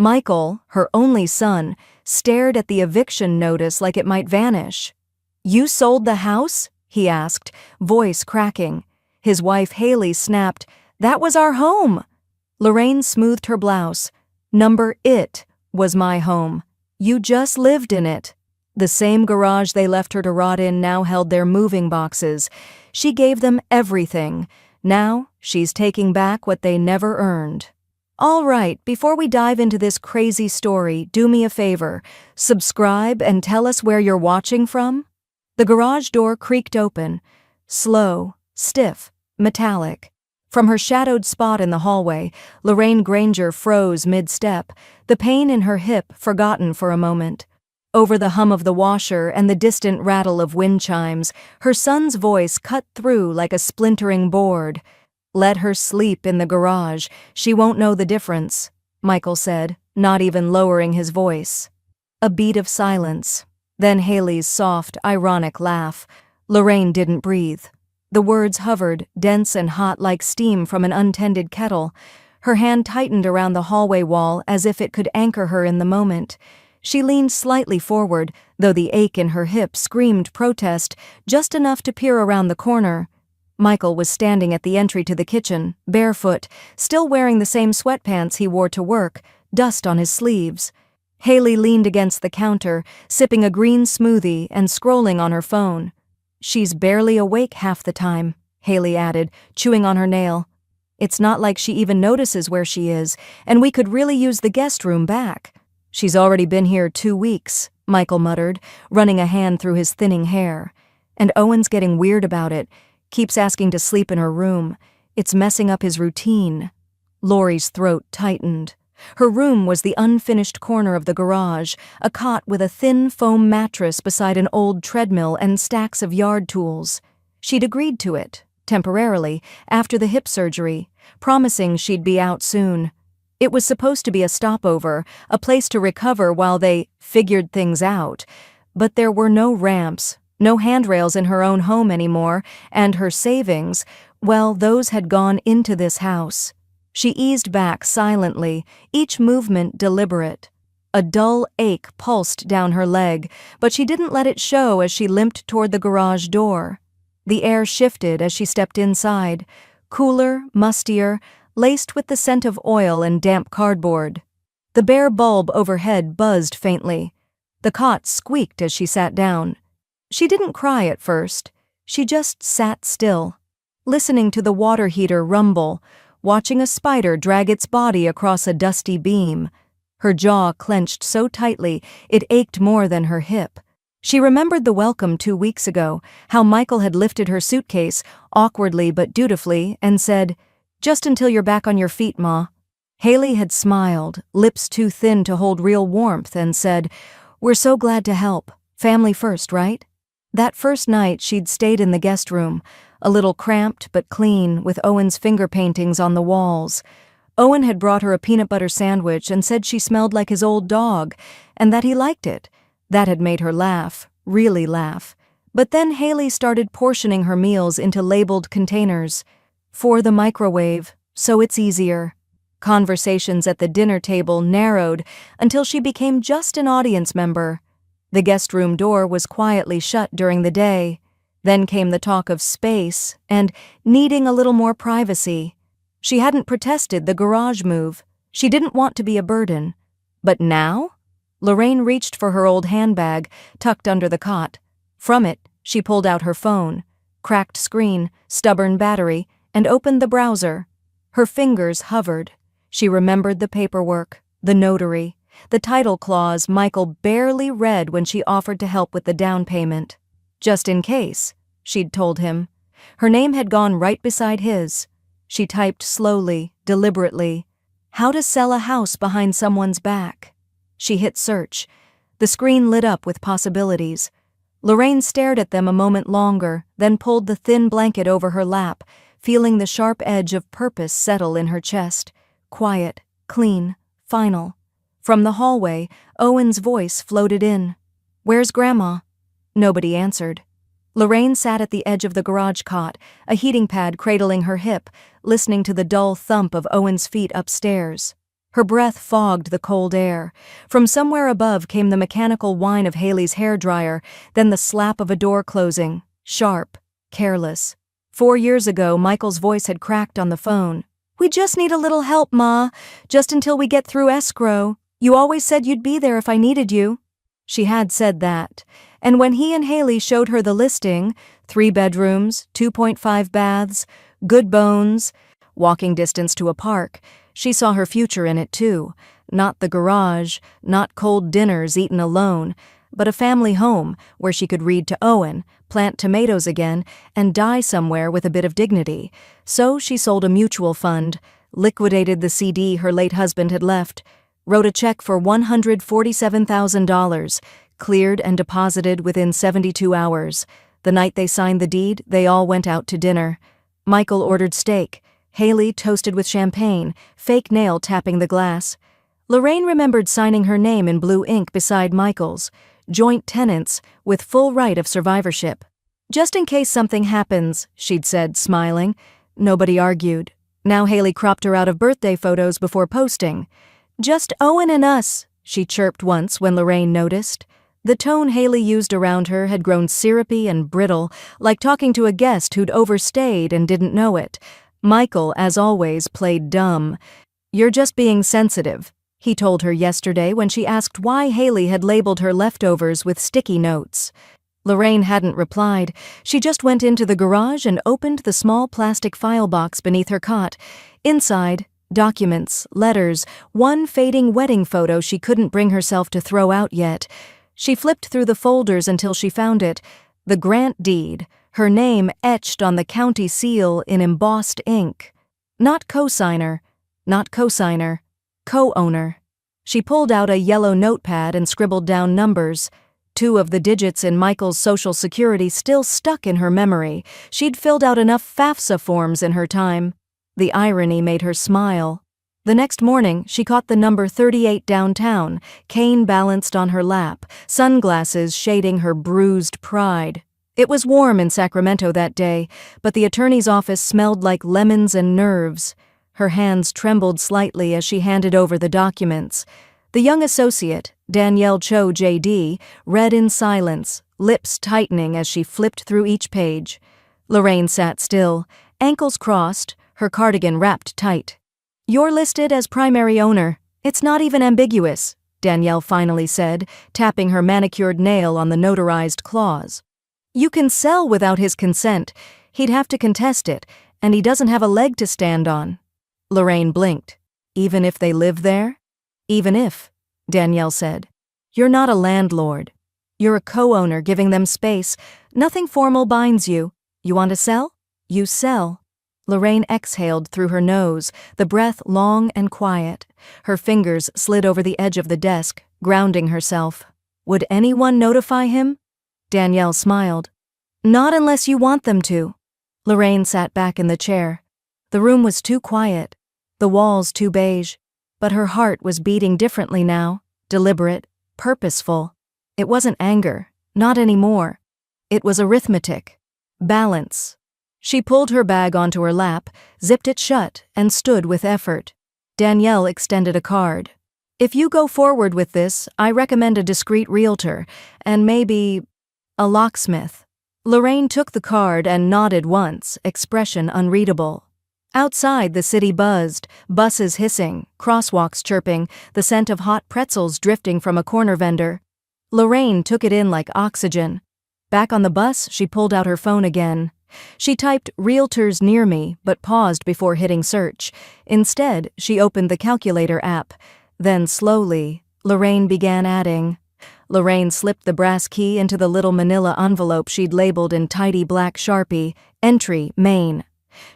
Michael, her only son, stared at the eviction notice like it might vanish. "You sold the house?" he asked, voice cracking. His wife Haley snapped, "That was our home." Lorraine smoothed her blouse. "Number it was my home. You just lived in it." The same garage they left her to rot in now held their moving boxes. She gave them everything. Now she's taking back what they never earned. All right, before we dive into this crazy story, do me a favor. Subscribe and tell us where you're watching from. The garage door creaked open. Slow, stiff, metallic. From her shadowed spot in the hallway, Lorraine Granger froze mid-step, the pain in her hip forgotten for a moment. Over the hum of the washer and the distant rattle of wind chimes, her son's voice cut through like a splintering board. "Let her sleep in the garage. She won't know the difference," Michael said, not even lowering his voice. A beat of silence. Then Haley's soft, ironic laugh. Lorraine didn't breathe. The words hovered, dense and hot like steam from an untended kettle. Her hand tightened around the hallway wall as if it could anchor her in the moment. She leaned slightly forward, though the ache in her hip screamed protest, just enough to peer around the corner. Michael was standing at the entry to the kitchen, barefoot, still wearing the same sweatpants he wore to work, dust on his sleeves. Haley leaned against the counter, sipping a green smoothie and scrolling on her phone. "She's barely awake half the time," Haley added, chewing on her nail. "It's not like she even notices where she is, and we could really use the guest room back." "She's already been here 2 weeks," Michael muttered, running a hand through his thinning hair. "And Owen's getting weird about it. Keeps asking to sleep in her room. It's messing up his routine." Lori's throat tightened. Her room was the unfinished corner of the garage, a cot with a thin foam mattress beside an old treadmill and stacks of yard tools. She'd agreed to it, temporarily, after the hip surgery, promising she'd be out soon. It was supposed to be a stopover, a place to recover while they figured things out. But there were no ramps, no handrails in her own home anymore, and her savings, well, those had gone into this house. She eased back silently, each movement deliberate. A dull ache pulsed down her leg, but she didn't let it show as she limped toward the garage door. The air shifted as she stepped inside, cooler, mustier, laced with the scent of oil and damp cardboard. The bare bulb overhead buzzed faintly. The cot squeaked as she sat down. She didn't cry at first. She just sat still, listening to the water heater rumble, watching a spider drag its body across a dusty beam. Her jaw clenched so tightly it ached more than her hip. She remembered the welcome 2 weeks ago, how Michael had lifted her suitcase, awkwardly but dutifully, and said, "Just until you're back on your feet, Ma." Haley had smiled, lips too thin to hold real warmth, and said, "We're so glad to help. Family first, right?" That first night she'd stayed in the guest room, a little cramped but clean, with Owen's finger paintings on the walls. Owen had brought her a peanut butter sandwich and said she smelled like his old dog, and that he liked it. That had made her laugh, really laugh. But then Haley started portioning her meals into labeled containers. For the microwave, so it's easier. Conversations at the dinner table narrowed until she became just an audience member. The guest room door was quietly shut during the day. Then came the talk of space and needing a little more privacy. She hadn't protested the garage move. She didn't want to be a burden. But now? Lorraine reached for her old handbag, tucked under the cot. From it, she pulled out her phone. Cracked screen, stubborn battery, and opened the browser. Her fingers hovered. She remembered the paperwork, the notary, the title clause Michael barely read when she offered to help with the down payment. Just in case, she'd told him. Her name had gone right beside his. She typed slowly, deliberately. How to sell a house behind someone's back. She hit search. The screen lit up with possibilities. Lorraine stared at them a moment longer, then pulled the thin blanket over her lap, feeling the sharp edge of purpose settle in her chest. Quiet, clean, final. From the hallway, Owen's voice floated in. "Where's Grandma?" Nobody answered. Lorraine sat at the edge of the garage cot, a heating pad cradling her hip, listening to the dull thump of Owen's feet upstairs. Her breath fogged the cold air. From somewhere above came the mechanical whine of Haley's hairdryer, then the slap of a door closing, sharp, careless. 4 years ago, Michael's voice had cracked on the phone. "We just need a little help, Ma. Just until we get through escrow. You always said you'd be there if I needed you." She had said that. And when he and Haley showed her the listing, 3 bedrooms, 2.5 baths, good bones, walking distance to a park, she saw her future in it too. Not the garage, not cold dinners eaten alone, but a family home where she could read to Owen, plant tomatoes again, and die somewhere with a bit of dignity. So she sold a mutual fund, liquidated the CD her late husband had left, wrote a check for $147,000, cleared and deposited within 72 hours. The night they signed the deed, they all went out to dinner. Michael ordered steak. Haley toasted with champagne, fake nail tapping the glass. Lorraine remembered signing her name in blue ink beside Michael's, joint tenants with full right of survivorship. "Just in case something happens," she'd said, smiling. Nobody argued. Now Haley cropped her out of birthday photos before posting. "Just Owen and us," she chirped once when Lorraine noticed. The tone Haley used around her had grown syrupy and brittle, like talking to a guest who'd overstayed and didn't know it. Michael, as always, played dumb. "You're just being sensitive," he told her yesterday when she asked why Haley had labeled her leftovers with sticky notes. Lorraine hadn't replied. She just went into the garage and opened the small plastic file box beneath her cot. Inside, documents, letters, one fading wedding photo she couldn't bring herself to throw out yet. She flipped through the folders until she found it. The grant deed, her name etched on the county seal in embossed ink. Not co-signer, co-owner. She pulled out a yellow notepad and scribbled down numbers. 2 of the digits in Michael's Social Security still stuck in her memory. She'd filled out enough FAFSA forms in her time. The irony made her smile. The next morning, she caught the number 38 downtown, cane balanced on her lap, sunglasses shading her bruised pride. It was warm in Sacramento that day, but the attorney's office smelled like lemons and nerves. Her hands trembled slightly as she handed over the documents. The young associate, Danielle Cho J.D., read in silence, lips tightening as she flipped through each page. Lorraine sat still, ankles crossed, her cardigan wrapped tight. "You're listed as primary owner. It's not even ambiguous," Danielle finally said, tapping her manicured nail on the notarized clause. "You can sell without his consent. He'd have to contest it, and he doesn't have a leg to stand on." Lorraine blinked. "Even if they live there?" "Even if," Danielle said. "You're not a landlord. You're a co-owner giving them space. Nothing formal binds you. You want to sell? You sell." Lorraine exhaled through her nose, the breath long and quiet. Her fingers slid over the edge of the desk, grounding herself. "Would anyone notify him?" Danielle smiled. "Not unless you want them to." Lorraine sat back in the chair. The room was too quiet, the walls too beige, but her heart was beating differently now, deliberate, purposeful. It wasn't anger, not anymore. It was arithmetic. Balance. She pulled her bag onto her lap, zipped it shut, and stood with effort. Danielle extended a card. "If you go forward with this, I recommend a discreet realtor, and maybe a locksmith." Lorraine took the card and nodded once, expression unreadable. Outside, the city buzzed, buses hissing, crosswalks chirping, the scent of hot pretzels drifting from a corner vendor. Lorraine took it in like oxygen. Back on the bus, she pulled out her phone again. She typed "realtors near me," but paused before hitting search. Instead, she opened the calculator app. Then slowly, Lorraine began adding. Lorraine slipped the brass key into the little manila envelope she'd labeled in tidy black Sharpie, "Entry, Maine."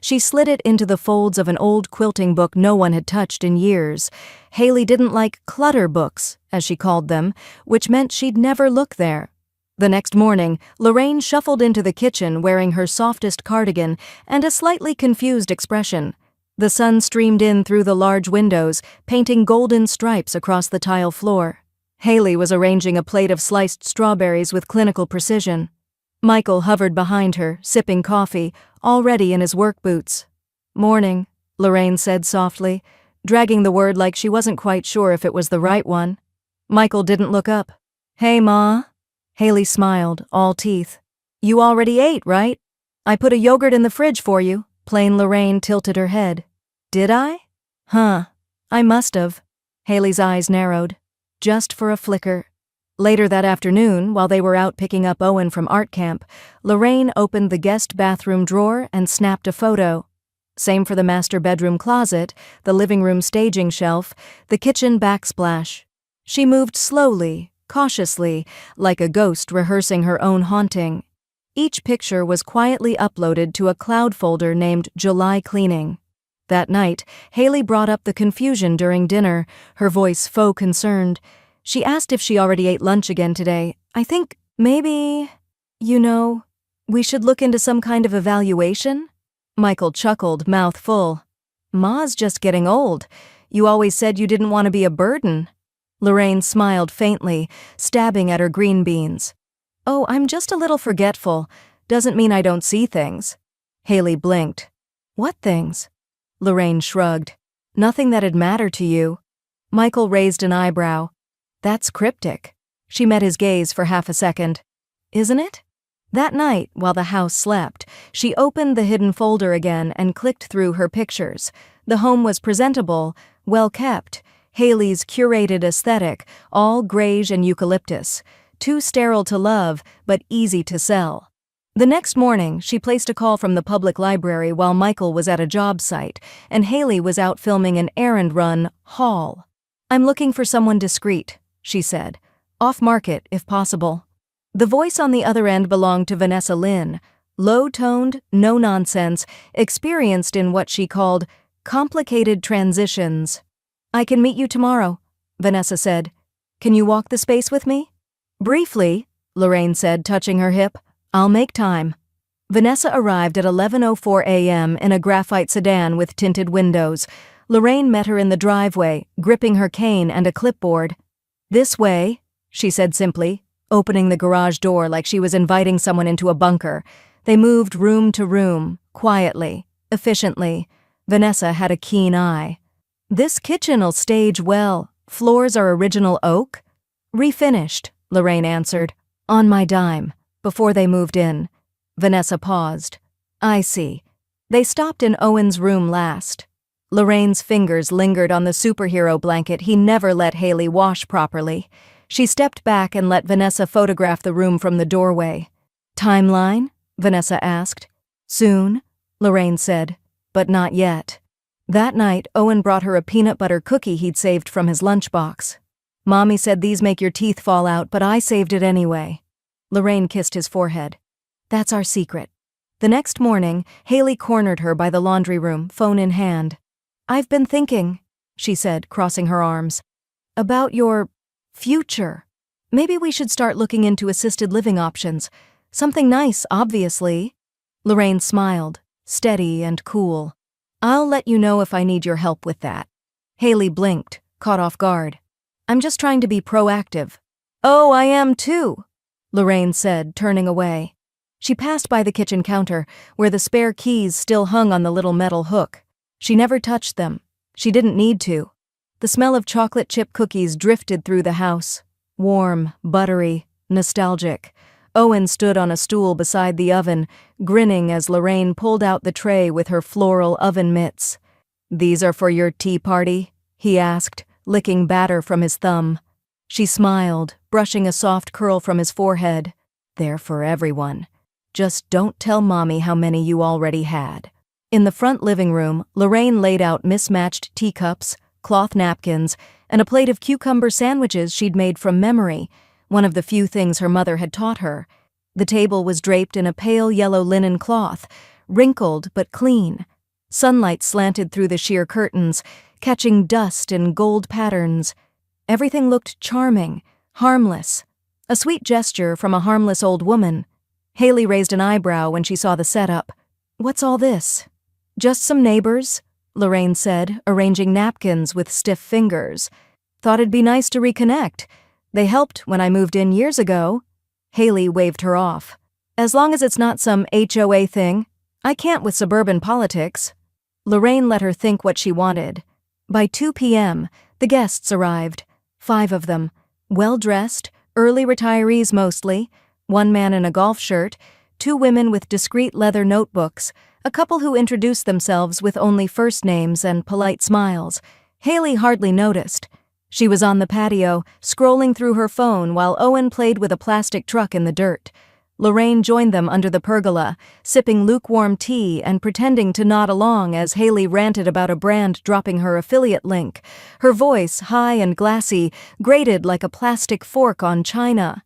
She slid it into the folds of an old quilting book no one had touched in years. Haley didn't like clutter books, as she called them, which meant she'd never look there. The next morning, Lorraine shuffled into the kitchen wearing her softest cardigan and a slightly confused expression. The sun streamed in through the large windows, painting golden stripes across the tile floor. Haley was arranging a plate of sliced strawberries with clinical precision. Michael hovered behind her, sipping coffee, already in his work boots. "Morning," Lorraine said softly. dragging the word like she wasn't quite sure if it was the right one. Michael didn't look up. "Hey, Ma." Haley smiled, all teeth. "You already ate, right? I put a yogurt in the fridge for you." Plain Lorraine tilted her head. "Did I? Huh. I must have." Haley's eyes narrowed. Just for a flicker. Later that afternoon, while they were out picking up Owen from art camp, Lorraine opened the guest bathroom drawer and snapped a photo. Same for the master bedroom closet, the living room staging shelf, the kitchen backsplash. She moved slowly, cautiously, like a ghost rehearsing her own haunting. Each picture was quietly uploaded to a cloud folder named July Cleaning. That night, Haley brought up the confusion during dinner, her voice faux concerned. She asked if she already ate lunch again today. "I think maybe, we should look into some kind of evaluation?" Michael chuckled, mouth full. "Ma's just getting old. You always said you didn't want to be a burden." Lorraine smiled faintly, stabbing at her green beans. "Oh, I'm just a little forgetful. Doesn't mean I don't see things." Haley blinked. "What things?" Lorraine shrugged. "Nothing that'd matter to you." Michael raised an eyebrow. "That's cryptic." She met his gaze for half a second. "Isn't it?" That night, while the house slept, she opened the hidden folder again and clicked through her pictures. The home was presentable, well kept. Haley's curated aesthetic, all greige and eucalyptus. Too sterile to love, but easy to sell. The next morning, she placed a call from the public library while Michael was at a job site, and Haley was out filming an errand run haul. "I'm looking for someone discreet," she said. "Off-market, if possible." The voice on the other end belonged to Vanessa Lynn, low-toned, no-nonsense, experienced in what she called complicated transitions. "I can meet you tomorrow," Vanessa said. "Can you walk the space with me?" "Briefly," Lorraine said, touching her hip. "I'll make time." Vanessa arrived at 11:04 a.m. in a graphite sedan with tinted windows. Lorraine met her in the driveway, gripping her cane and a clipboard. "This way," she said simply, opening the garage door like she was inviting someone into a bunker. They moved room to room, quietly, efficiently. Vanessa had a keen eye. "This kitchen'll stage well. Floors are original oak?" "Refinished," Lorraine answered. "On my dime," before they moved in. Vanessa paused. "I see." They stopped in Owen's room last. Lorraine's fingers lingered on the superhero blanket he never let Haley wash properly. She stepped back and let Vanessa photograph the room from the doorway. "Timeline?" Vanessa asked. "Soon," Lorraine said, "but not yet." That night, Owen brought her a peanut butter cookie he'd saved from his lunchbox. "Mommy said these make your teeth fall out, but I saved it anyway." Lorraine kissed his forehead. "That's our secret." The next morning, Haley cornered her by the laundry room, phone in hand. "I've been thinking," she said, crossing her arms, "about your future. Maybe we should start looking into assisted living options. Something nice, obviously." Lorraine smiled, steady and cool. "I'll let you know if I need your help with that." Haley blinked, caught off guard. "I'm just trying to be proactive." "Oh, I am too," Lorraine said, turning away. She passed by the kitchen counter, where the spare keys still hung on the little metal hook. She never touched them. She didn't need to. The smell of chocolate chip cookies drifted through the house. Warm, buttery, nostalgic. Owen stood on a stool beside the oven, grinning as Lorraine pulled out the tray with her floral oven mitts. "These are for your tea party?" he asked, licking batter from his thumb. She smiled, brushing a soft curl from his forehead. "They're for everyone. Just don't tell Mommy how many you already had." In the front living room, Lorraine laid out mismatched teacups, cloth napkins, and a plate of cucumber sandwiches she'd made from memory, one of the few things her mother had taught her. The table was draped in a pale yellow linen cloth, wrinkled but clean. Sunlight slanted through the sheer curtains, catching dust in gold patterns. Everything looked charming, harmless. A sweet gesture from a harmless old woman. Haley raised an eyebrow when she saw the setup. "What's all this?" "Just some neighbors," Lorraine said, arranging napkins with stiff fingers. "Thought it'd be nice to reconnect. They helped when I moved in years ago." Haley waved her off. "As long as it's not some HOA thing. I can't with suburban politics." Lorraine let her think what she wanted. By 2 p.m., the guests arrived, 5 of them, well-dressed, early retirees mostly, one man in a golf shirt, 2 women with discreet leather notebooks, a couple who introduced themselves with only first names and polite smiles. Haley hardly noticed. She was on the patio, scrolling through her phone while Owen played with a plastic truck in the dirt. Lorraine joined them under the pergola, sipping lukewarm tea and pretending to nod along as Haley ranted about a brand dropping her affiliate link. Her voice, high and glassy, grated like a plastic fork on china.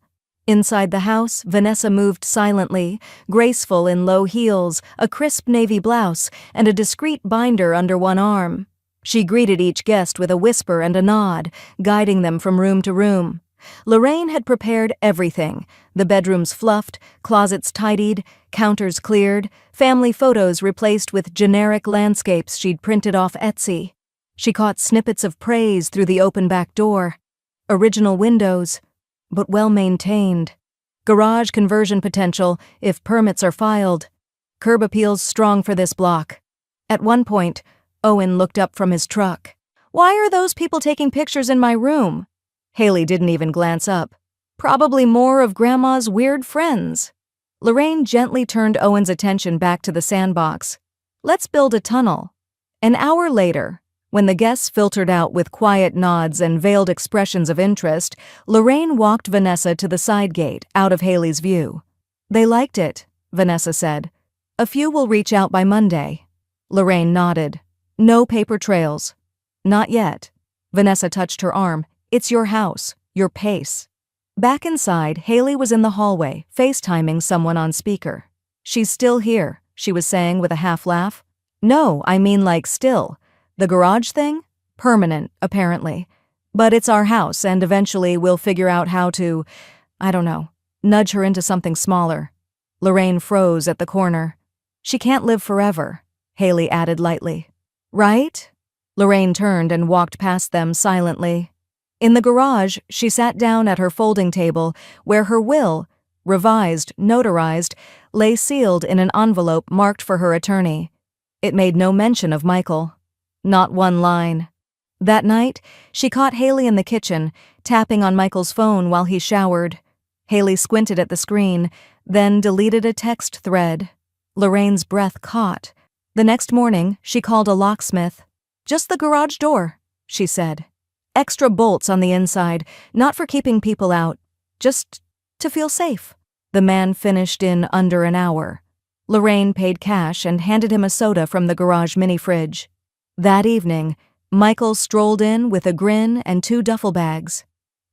Inside the house, Vanessa moved silently, graceful in low heels, a crisp navy blouse, and a discreet binder under one arm. She greeted each guest with a whisper and a nod, guiding them from room to room. Lorraine had prepared everything: the bedrooms fluffed, closets tidied, counters cleared, family photos replaced with generic landscapes she'd printed off Etsy. She caught snippets of praise through the open back door. Original windows, but well-maintained. Garage conversion potential if permits are filed. Curb appeals strong for this block. At one point, Owen looked up from his truck. "Why are those people taking pictures in my room?" Haley didn't even glance up. "Probably more of Grandma's weird friends." Lorraine gently turned Owen's attention back to the sandbox. "Let's build a tunnel." An hour later, when the guests filtered out with quiet nods and veiled expressions of interest, Lorraine walked Vanessa to the side gate, out of Haley's view. "They liked it," Vanessa said. "A few will reach out by Monday." Lorraine nodded. "No paper trails." "Not yet." Vanessa touched her arm. "It's your house, your pace." Back inside, Haley was in the hallway, FaceTiming someone on speaker. "She's still here," she was saying with a half laugh. "No, I mean like still. The garage thing? Permanent, apparently. But it's our house, and eventually we'll figure out how to, I don't know, nudge her into something smaller." Lorraine froze at the corner. "She can't live forever," Haley added lightly. "Right?" Lorraine turned and walked past them silently. In the garage, she sat down at her folding table, where her will, revised, notarized, lay sealed in an envelope marked for her attorney. It made no mention of Michael. Not one line. That night, she caught Haley in the kitchen, tapping on Michael's phone while he showered. Haley squinted at the screen, then deleted a text thread. Lorraine's breath caught. The next morning, she called a locksmith. "Just the garage door," she said. "Extra bolts on the inside, not for keeping people out, just to feel safe." The man finished in under an hour. Lorraine paid cash and handed him a soda from the garage mini-fridge. That evening, Michael strolled in with a grin and 2 duffel bags.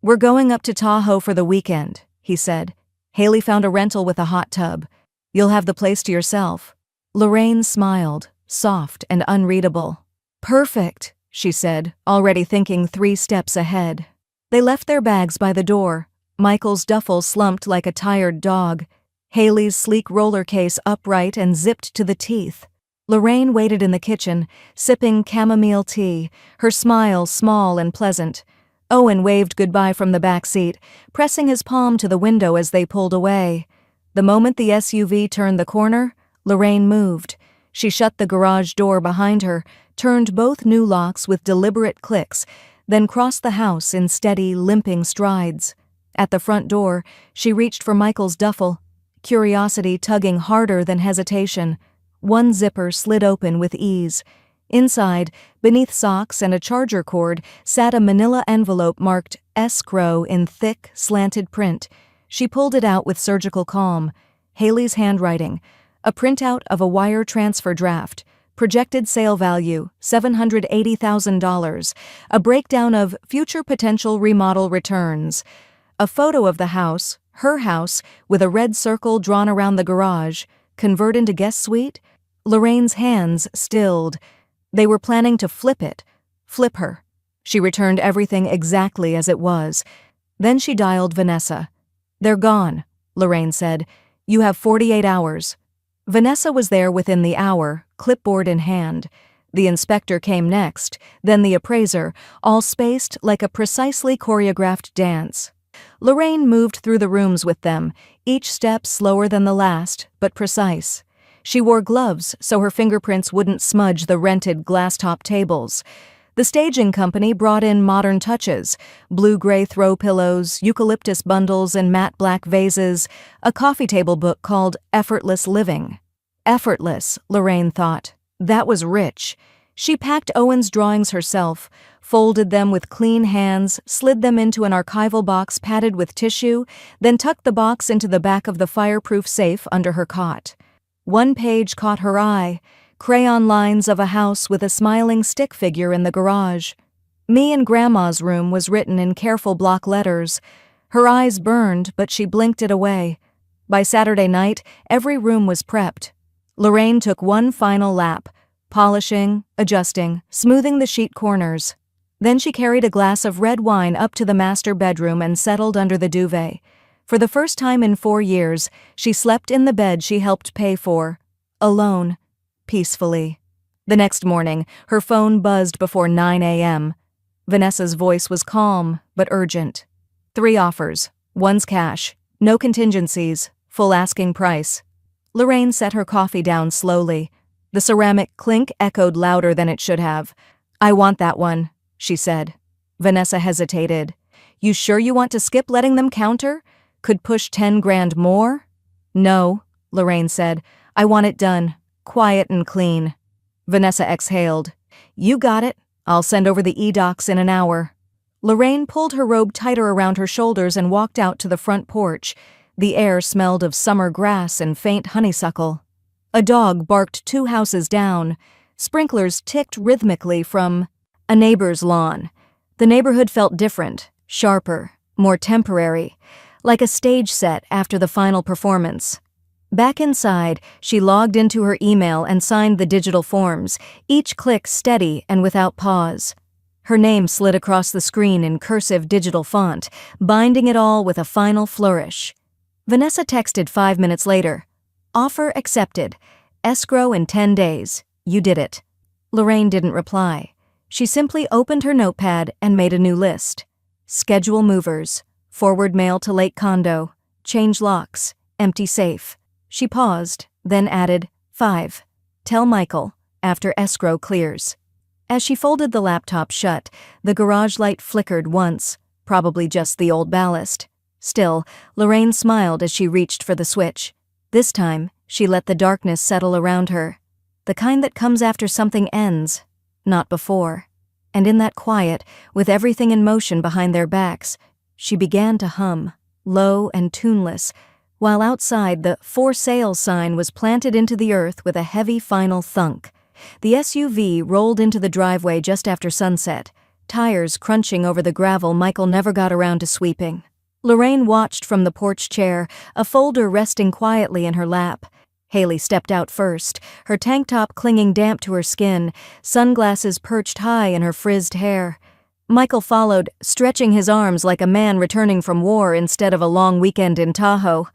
"We're going up to Tahoe for the weekend," he said. "Haley found a rental with a hot tub. You'll have the place to yourself." Lorraine smiled, soft and unreadable. "Perfect," she said, already thinking 3 steps ahead. They left their bags by the door. Michael's duffel slumped like a tired dog. Haley's sleek roller case upright and zipped to the teeth. Lorraine waited in the kitchen, sipping chamomile tea, her smile small and pleasant. Owen waved goodbye from the back seat, pressing his palm to the window as they pulled away. The moment the SUV turned the corner, Lorraine moved. She shut the garage door behind her, turned both new locks with deliberate clicks, then crossed the house in steady, limping strides. At the front door, she reached for Michael's duffel, curiosity tugging harder than hesitation. One zipper slid open with ease. Inside, beneath socks and a charger cord, sat a manila envelope marked escrow in thick, slanted print. She pulled it out with surgical calm. Haley's handwriting, a printout of a wire transfer draft. Projected sale value, $780,000, a breakdown of future potential remodel returns. A photo of the house, her house, with a red circle drawn around the garage. Convert into guest suite? Lorraine's hands stilled. They were planning to flip it. Flip her. She returned everything exactly as it was. Then she dialed Vanessa. "They're gone," Lorraine said. "You have 48 hours. Vanessa was there within the hour, clipboard in hand. The inspector came next, then the appraiser, all spaced like a precisely choreographed dance. Lorraine moved through the rooms with them, each step slower than the last, but precise. She wore gloves so her fingerprints wouldn't smudge the rented glass-top tables. The staging company brought in modern touches: blue-gray throw pillows, eucalyptus bundles in matte black vases, a coffee table book called Effortless Living. Effortless, Lorraine thought. That was rich. She packed Owen's drawings herself, folded them with clean hands, slid them into an archival box padded with tissue, then tucked the box into the back of the fireproof safe under her cot. One page caught her eye: crayon lines of a house with a smiling stick figure in the garage. "Me and Grandma's room" was written in careful block letters. Her eyes burned, but she blinked it away. By Saturday night, every room was prepped. Lorraine took one final lap, polishing, adjusting, smoothing the sheet corners. Then she carried a glass of red wine up to the master bedroom and settled under the duvet. For the first time in 4 years, she slept in the bed she helped pay for, alone, peacefully. The next morning, her phone buzzed before 9 a.m. Vanessa's voice was calm, but urgent. 3 offers. One's cash. No contingencies. Full asking price. Lorraine set her coffee down slowly. The ceramic clink echoed louder than it should have. "I want that one," she said. Vanessa hesitated. "You sure you want to skip letting them counter? Could push 10 grand more?" "No," Lorraine said. "I want it done. Quiet and clean." Vanessa exhaled. "You got it. I'll send over the e-docs in an hour." Lorraine pulled her robe tighter around her shoulders and walked out to the front porch. The air smelled of summer grass and faint honeysuckle. A dog barked 2 houses down. Sprinklers ticked rhythmically from a neighbor's lawn. The neighborhood felt different, sharper, more temporary, like a stage set after the final performance. Back inside, she logged into her email and signed the digital forms, each click steady and without pause. Her name slid across the screen in cursive digital font, binding it all with a final flourish. Vanessa texted 5 minutes later. "Offer accepted. Escrow in 10 days. You did it." Lorraine didn't reply. She simply opened her notepad and made a new list. Schedule movers. Forward mail to Lake Condo. Change locks. Empty safe. She paused, then added, 5. Tell Michael, after escrow clears. As she folded the laptop shut, the garage light flickered once, probably just the old ballast. Still, Lorraine smiled as she reached for the switch. This time, she let the darkness settle around her. The kind that comes after something ends, not before. And in that quiet, with everything in motion behind their backs, she began to hum, low and tuneless, while outside the "For Sale" sign was planted into the earth with a heavy final thunk. The SUV rolled into the driveway just after sunset, tires crunching over the gravel Michael never got around to sweeping. Lorraine watched from the porch chair, a folder resting quietly in her lap. Haley stepped out first, her tank top clinging damp to her skin, sunglasses perched high in her frizzed hair. Michael followed, stretching his arms like a man returning from war instead of a long weekend in Tahoe.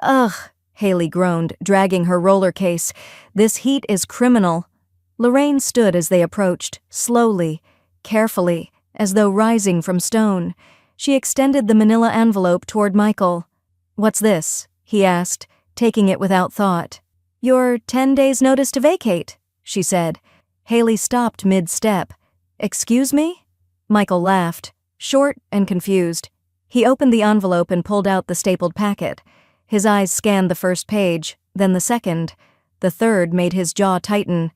"Ugh," Haley groaned, dragging her roller case. "This heat is criminal." Lorraine stood as they approached, slowly, carefully, as though rising from stone. She extended the manila envelope toward Michael. "What's this?" he asked, taking it without thought. "Your 10 days' notice to vacate," she said. Haley stopped mid-step. "Excuse me?" Michael laughed, short and confused. He opened the envelope and pulled out the stapled packet. His eyes scanned the first page, then the second. The third made his jaw tighten.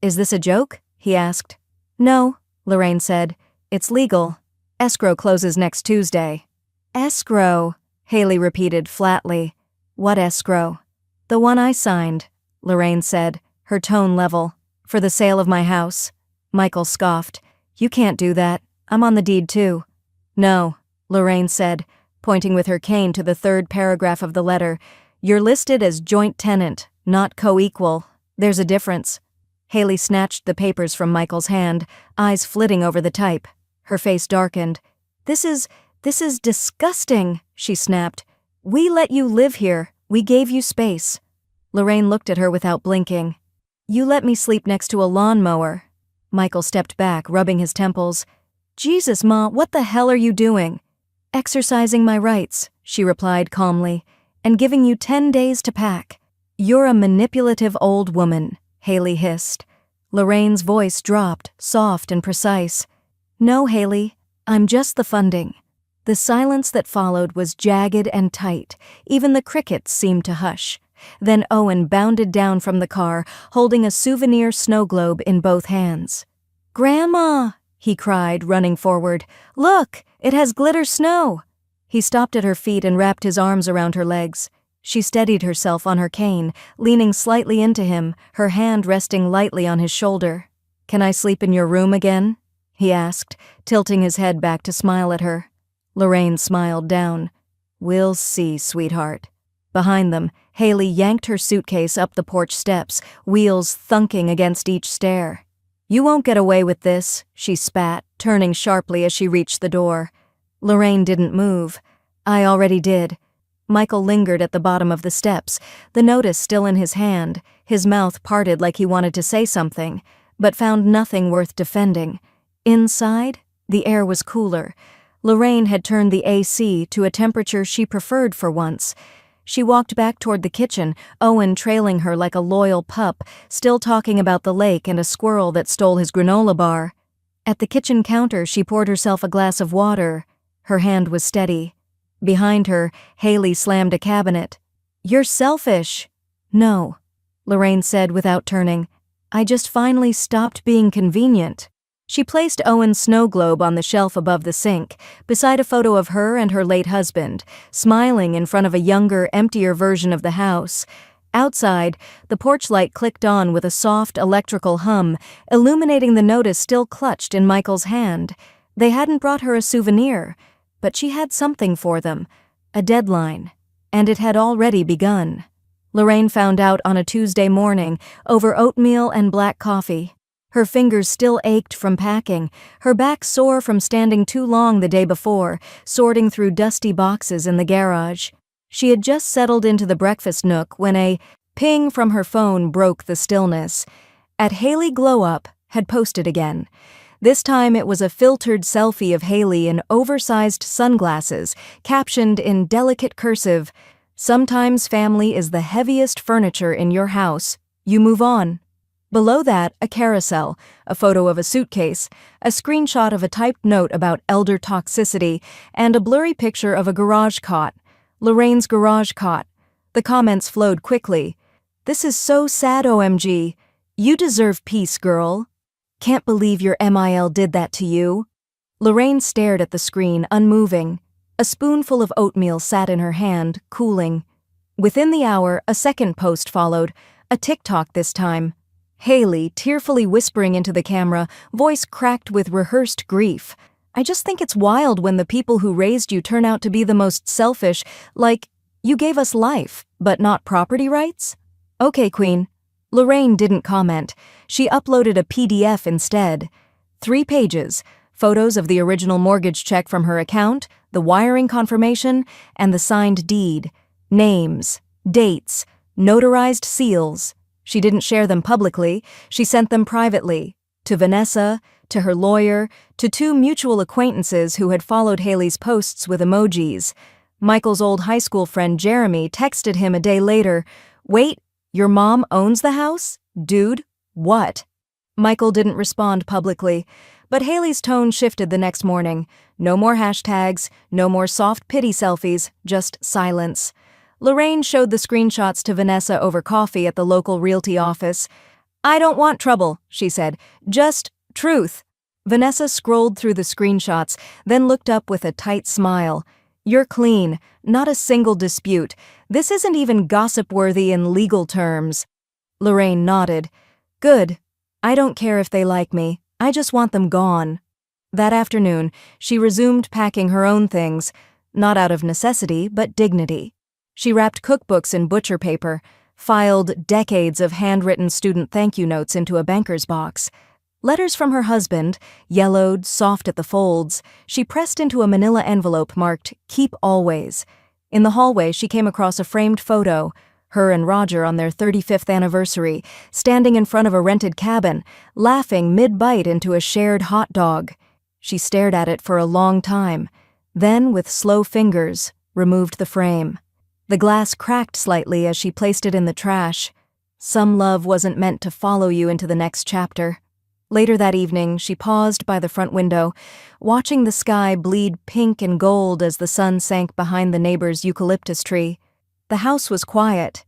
"Is this a joke?" he asked. "No," Lorraine said. "It's legal. Escrow closes next Tuesday." "Escrow," Haley repeated flatly. "What escrow?" "The one I signed," Lorraine said, her tone level. "For the sale of my house." Michael scoffed. "You can't do that. I'm on the deed too." "No," Lorraine said, pointing with her cane to the third paragraph of the letter. "You're listed as joint tenant, not co-equal. There's a difference." Haley snatched the papers from Michael's hand, eyes flitting over the type. Her face darkened. This is disgusting," she snapped. "We let you live here. We gave you space." Lorraine looked at her without blinking. "You let me sleep next to a lawnmower." Michael stepped back, rubbing his temples. "Jesus, Ma, what the hell are you doing?" "Exercising my rights," she replied calmly, "and giving you 10 days to pack." "You're a manipulative old woman," Haley hissed. Lorraine's voice dropped, soft and precise. "No, Haley, I'm just the funding." The silence that followed was jagged and tight. Even the crickets seemed to hush. Then Owen bounded down from the car, holding a souvenir snow globe in both hands. "Grandma!" he cried, running forward. "Look, it has glitter snow!" He stopped at her feet and wrapped his arms around her legs. She steadied herself on her cane, leaning slightly into him, her hand resting lightly on his shoulder. "Can I sleep in your room again?" he asked, tilting his head back to smile at her. Lorraine smiled down. "We'll see, sweetheart." Behind them, Haley yanked her suitcase up the porch steps, wheels thunking against each stair. "You won't get away with this," she spat, turning sharply as she reached the door. Lorraine didn't move. "I already did." Michael lingered at the bottom of the steps, the notice still in his hand, his mouth parted like he wanted to say something, but found nothing worth defending. Inside, the air was cooler. Lorraine had turned the AC to a temperature she preferred for once. She walked back toward the kitchen, Owen trailing her like a loyal pup, still talking about the lake and a squirrel that stole his granola bar. At the kitchen counter, she poured herself a glass of water. Her hand was steady. Behind her, Haley slammed a cabinet. "You're selfish." "No," Lorraine said without turning. "I just finally stopped being convenient." She placed Owen's snow globe on the shelf above the sink, beside a photo of her and her late husband, smiling in front of a younger, emptier version of the house. Outside, the porch light clicked on with a soft electrical hum, illuminating the notice still clutched in Michael's hand. They hadn't brought her a souvenir, but she had something for them, a deadline, and it had already begun. Lorraine found out on a Tuesday morning, over oatmeal and black coffee. Her fingers still ached from packing, her back sore from standing too long the day before, sorting through dusty boxes in the garage. She had just settled into the breakfast nook when a ping from her phone broke the stillness. At Haley Glow Up had posted again. This time it was a filtered selfie of Haley in oversized sunglasses, captioned in delicate cursive, "Sometimes family is the heaviest furniture in your house. You move on." Below that, a carousel, a photo of a suitcase, a screenshot of a typed note about elder toxicity, and a blurry picture of a garage cot. Lorraine's garage cot. The comments flowed quickly. "This is so sad, OMG. You deserve peace, girl. Can't believe your MIL did that to you." Lorraine stared at the screen, unmoving. A spoonful of oatmeal sat in her hand, cooling. Within the hour, a second post followed, a TikTok this time. Haley, tearfully whispering into the camera, voice cracked with rehearsed grief. "I just think it's wild when the people who raised you turn out to be the most selfish, like, you gave us life, but not property rights?" "Okay, Queen." Lorraine didn't comment. She uploaded a PDF instead. 3 pages, photos of the original mortgage check from her account, the wiring confirmation, and the signed deed. Names, dates, notarized seals. She didn't share them publicly, she sent them privately, to Vanessa, to her lawyer, to 2 mutual acquaintances who had followed Haley's posts with emojis. Michael's old high school friend Jeremy texted him a day later, "Wait, your mom owns the house? Dude, what?" Michael didn't respond publicly, but Haley's tone shifted the next morning. No more hashtags, no more soft pity selfies, just silence. Lorraine showed the screenshots to Vanessa over coffee at the local realty office. "I don't want trouble," she said. "Just truth." Vanessa scrolled through the screenshots, then looked up with a tight smile. "You're clean. Not a single dispute. This isn't even gossip-worthy in legal terms." Lorraine nodded. "Good. I don't care if they like me. I just want them gone." That afternoon, she resumed packing her own things, not out of necessity, but dignity. She wrapped cookbooks in butcher paper, filed decades of handwritten student thank you notes into a banker's box. Letters from her husband, yellowed, soft at the folds, she pressed into a manila envelope marked, "Keep Always." In the hallway, she came across a framed photo, her and Roger on their 35th anniversary, standing in front of a rented cabin, laughing mid-bite into a shared hot dog. She stared at it for a long time, then, with slow fingers, removed the frame. The glass cracked slightly as she placed it in the trash. Some love wasn't meant to follow you into the next chapter. Later that evening, she paused by the front window, watching the sky bleed pink and gold as the sun sank behind the neighbor's eucalyptus tree. The house was quiet.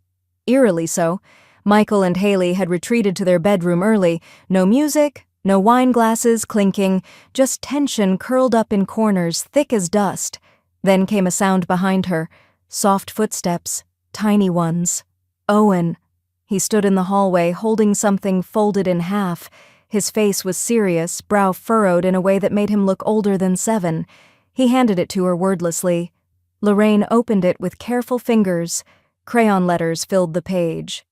Eerily so. Michael and Haley had retreated to their bedroom early. No music, no wine glasses clinking, just tension curled up in corners thick as dust. Then came a sound behind her. Soft footsteps, tiny ones. Owen. He stood in the hallway holding something folded in half. His face was serious, brow furrowed in a way that made him look older than 7. He handed it to her wordlessly. Lorraine opened it with careful fingers. Crayon letters filled the page.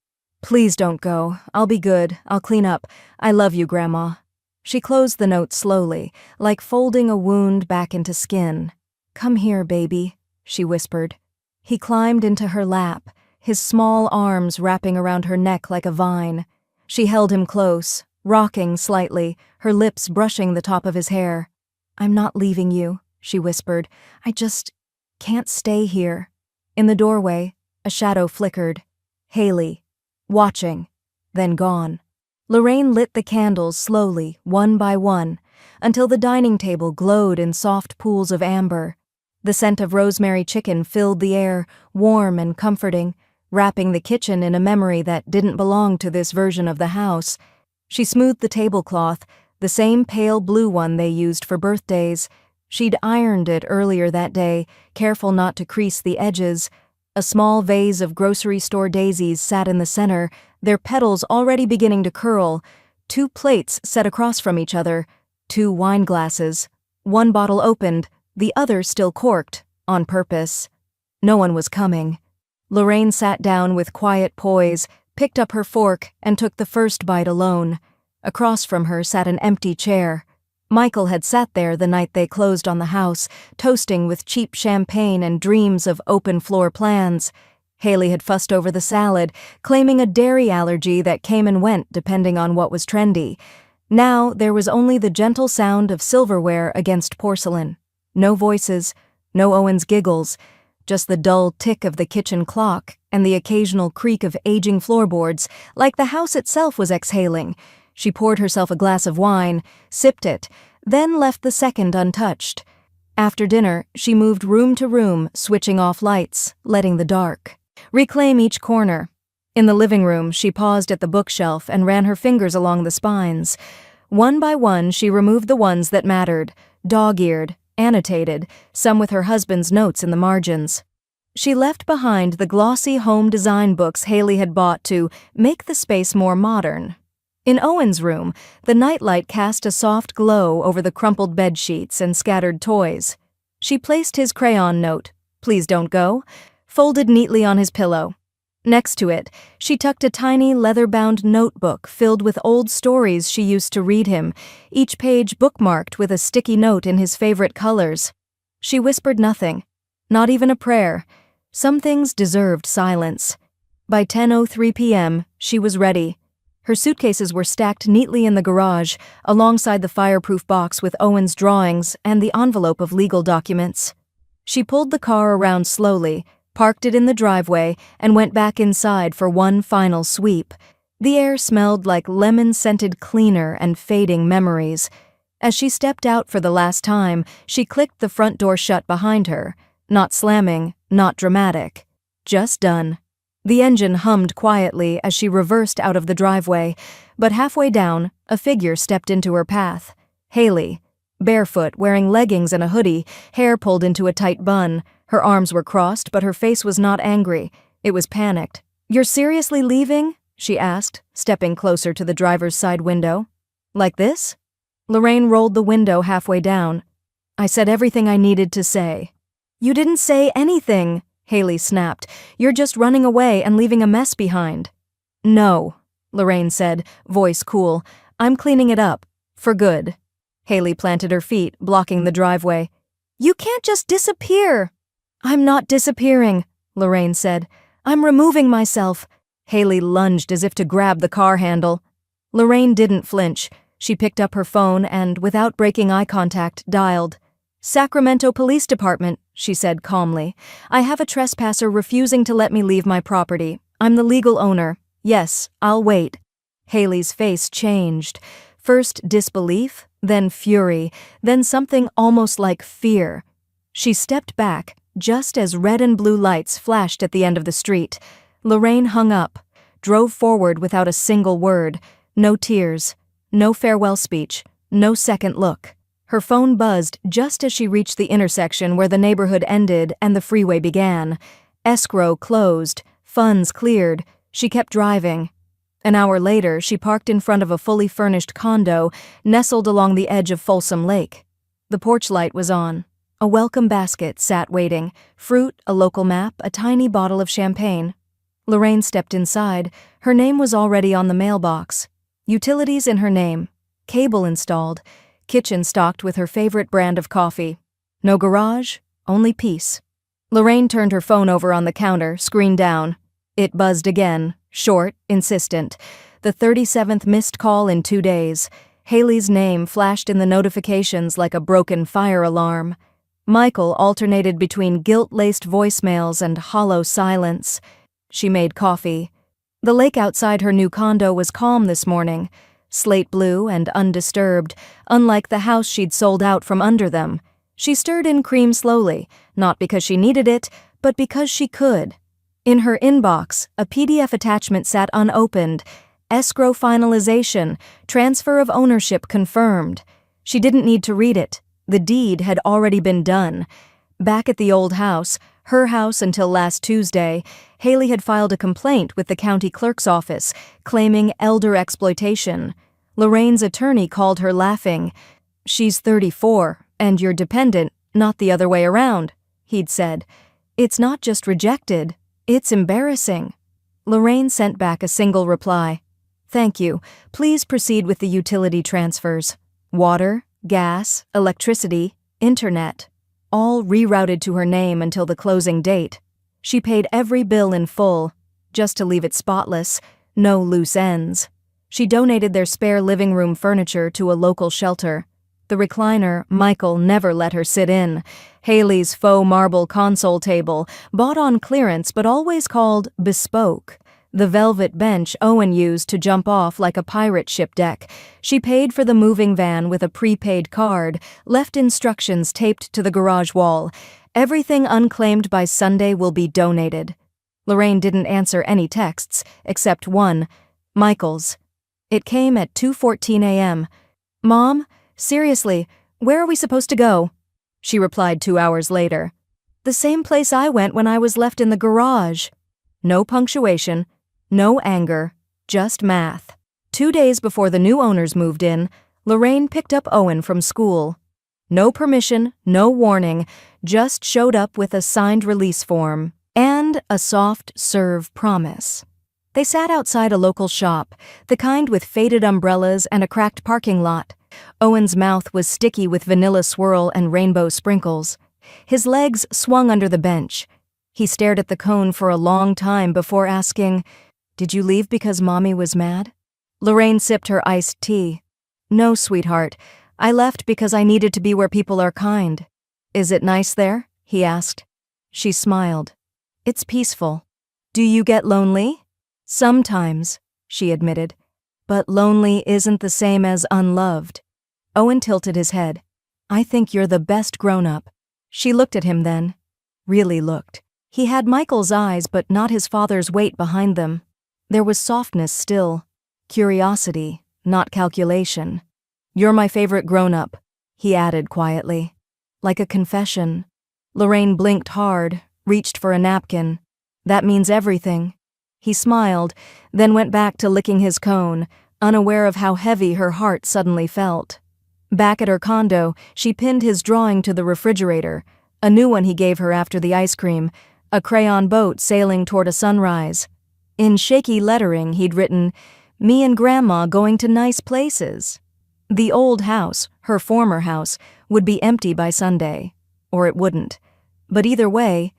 "Please don't go. I'll be good. I'll clean up. I love you, Grandma." She closed the note slowly, like folding a wound back into skin. "Come here, baby," she whispered. He climbed into her lap, his small arms wrapping around her neck like a vine. She held him close, rocking slightly, her lips brushing the top of his hair. "I'm not leaving you," she whispered. "I just can't stay here." In the doorway, a shadow flickered. Haley. Watching. Then gone. Lorraine lit the candles slowly, one by one, until the dining table glowed in soft pools of amber. The scent of rosemary chicken filled the air, warm and comforting, wrapping the kitchen in a memory that didn't belong to this version of the house. She smoothed the tablecloth, the same pale blue one they used for birthdays. She'd ironed it earlier that day, careful not to crease the edges. A small vase of grocery store daisies sat in the center, their petals already beginning to curl. 2 plates set across from each other, 2 wine glasses. One bottle opened, the other still corked, on purpose. No one was coming. Lorraine sat down with quiet poise, picked up her fork, and took the first bite alone. Across from her sat an empty chair. Michael had sat there the night they closed on the house, toasting with cheap champagne and dreams of open-floor plans. Haley had fussed over the salad, claiming a dairy allergy that came and went depending on what was trendy. Now there was only the gentle sound of silverware against porcelain. No voices, no Owen's giggles, just the dull tick of the kitchen clock and the occasional creak of aging floorboards, like the house itself was exhaling. She poured herself a glass of wine, sipped it, then left the second untouched. After dinner, she moved room to room, switching off lights, letting the dark reclaim each corner. In the living room, she paused at the bookshelf and ran her fingers along the spines. One by one, she removed the ones that mattered, dog-eared, annotated, some with her husband's notes in the margins. She left behind the glossy home design books Haley had bought to make the space more modern. In Owen's room, the nightlight cast a soft glow over the crumpled bed sheets and scattered toys. She placed his crayon note, "Please don't go," folded neatly on his pillow. Next to it, she tucked a tiny leather-bound notebook filled with old stories she used to read him, each page bookmarked with a sticky note in his favorite colors. She whispered nothing, not even a prayer. Some things deserved silence. By 10:03 p.m., she was ready. Her suitcases were stacked neatly in the garage, alongside the fireproof box with Owen's drawings and the envelope of legal documents. She pulled the car around slowly, parked it in the driveway, and went back inside for one final sweep. The air smelled like lemon-scented cleaner and fading memories. As she stepped out for the last time, she clicked the front door shut behind her. Not slamming, not dramatic. Just done. The engine hummed quietly as she reversed out of the driveway, but halfway down, a figure stepped into her path. Haley. Barefoot, wearing leggings and a hoodie, hair pulled into a tight bun. Her arms were crossed, but her face was not angry. It was panicked. "You're seriously leaving?" she asked, stepping closer to the driver's side window. "Like this?" Lorraine rolled the window halfway down. "I said everything I needed to say." "You didn't say anything," Haley snapped. "You're just running away and leaving a mess behind." "No," Lorraine said, voice cool. "I'm cleaning it up. For good." Haley planted her feet, blocking the driveway. "You can't just disappear." "I'm not disappearing," Lorraine said. "I'm removing myself." Haley lunged as if to grab the car handle. Lorraine didn't flinch. She picked up her phone and, without breaking eye contact, dialed. "Sacramento Police Department," she said calmly. "I have a trespasser refusing to let me leave my property. I'm the legal owner. Yes, I'll wait. Haley's face changed. First disbelief, then fury, then something almost like fear. She stepped back, just as red and blue lights flashed at the end of the street. Lorraine hung up, drove forward without a single word. No tears, no farewell speech, no second look. Her phone buzzed just as she reached the intersection where the neighborhood ended and the freeway began. Escrow closed, funds cleared. She kept driving. An hour later, she parked in front of a fully furnished condo nestled along the edge of Folsom Lake. The porch light was on. A welcome basket sat waiting, fruit, a local map, a tiny bottle of champagne. Lorraine stepped inside. Her name was already on the mailbox. Utilities in her name. Cable installed. Kitchen stocked with her favorite brand of coffee. No garage, only peace. Lorraine turned her phone over on the counter, screen down. It buzzed again, short, insistent. The 37th missed call in 2 days. Haley's name flashed in the notifications like a broken fire alarm. Michael alternated between guilt-laced voicemails and hollow silence. She made coffee. The lake outside her new condo was calm this morning, slate blue and undisturbed, unlike the house she'd sold out from under them. She stirred in cream slowly, not because she needed it, but because she could. In her inbox, a PDF attachment sat unopened. Escrow finalization, transfer of ownership confirmed. She didn't need to read it. The deed had already been done. Back at the old house, her house until last Tuesday, Haley had filed a complaint with the county clerk's office, claiming elder exploitation. Lorraine's attorney called her laughing. "She's 34, and you're dependent, not the other way around," he'd said. "It's not just rejected, it's embarrassing." Lorraine sent back a single reply. "Thank you. Please proceed with the utility transfers. Water, gas, electricity, internet. All rerouted to her name until the closing date. She paid every bill in full, just to leave it spotless, no loose ends. She donated their spare living room furniture to a local shelter. The recliner Michael never let her sit in. Haley's faux marble console table, bought on clearance but always called bespoke. The velvet bench Owen used to jump off like a pirate ship deck. She paid for the moving van with a prepaid card, left instructions taped to the garage wall. Everything unclaimed by Sunday will be donated. Lorraine didn't answer any texts, except one, Michael's. It came at 2:14 a.m. "Mom, seriously, where are we supposed to go?" She replied 2 hours later. "The same place I went when I was left in the garage." No punctuation. No anger, just math. 2 days before the new owners moved in, Lorraine picked up Owen from school. No permission, no warning, just showed up with a signed release form and a soft serve promise. They sat outside a local shop, the kind with faded umbrellas and a cracked parking lot. Owen's mouth was sticky with vanilla swirl and rainbow sprinkles. His legs swung under the bench. He stared at the cone for a long time before asking, "Did you leave because Mommy was mad?" Lorraine sipped her iced tea. "No, sweetheart. I left because I needed to be where people are kind." "Is it nice there?" he asked. She smiled. "It's peaceful." "Do you get lonely?" "Sometimes," she admitted. "But lonely isn't the same as unloved." Owen tilted his head. "I think you're the best grown-up." She looked at him then. Really looked. He had Michael's eyes but not his father's weight behind them. There was softness still. Curiosity, not calculation. "You're my favorite grown-up," he added quietly. Like a confession. Lorraine blinked hard, reached for a napkin. "That means everything." He smiled, then went back to licking his cone, unaware of how heavy her heart suddenly felt. Back at her condo, she pinned his drawing to the refrigerator, a new one he gave her after the ice cream, a crayon boat sailing toward a sunrise. In shaky lettering, he'd written, "Me and Grandma going to nice places." The old house, her former house, would be empty by Sunday. Or it wouldn't. But either way,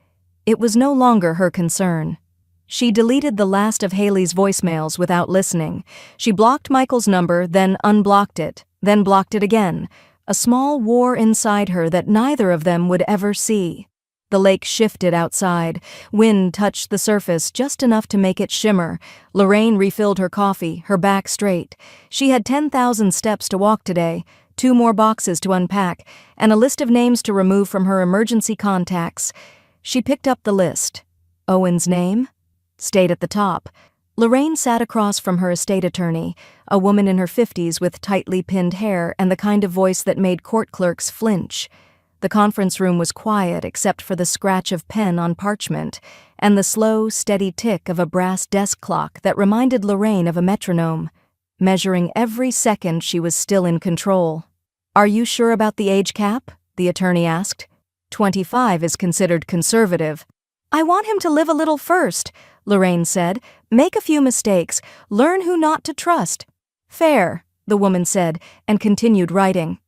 it was no longer her concern. She deleted the last of Haley's voicemails without listening. She blocked Michael's number, then unblocked it, then blocked it again. A small war inside her that neither of them would ever see. The lake shifted outside. Wind touched the surface just enough to make it shimmer. Lorraine refilled her coffee, her back straight. She had 10,000 steps to walk today, 2 more boxes to unpack, and a list of names to remove from her emergency contacts. She picked up the list. Owen's name stayed at the top. Lorraine sat across from her estate attorney, a woman in her 50s with tightly pinned hair and the kind of voice that made court clerks flinch. The conference room was quiet except for the scratch of pen on parchment and the slow, steady tick of a brass desk clock that reminded Lorraine of a metronome, measuring every second she was still in control. "Are you sure about the age cap?" the attorney asked. 25 is considered conservative. "I want him to live a little first," Lorraine said. "Make a few mistakes. Learn who not to trust." "Fair," the woman said, and continued writing.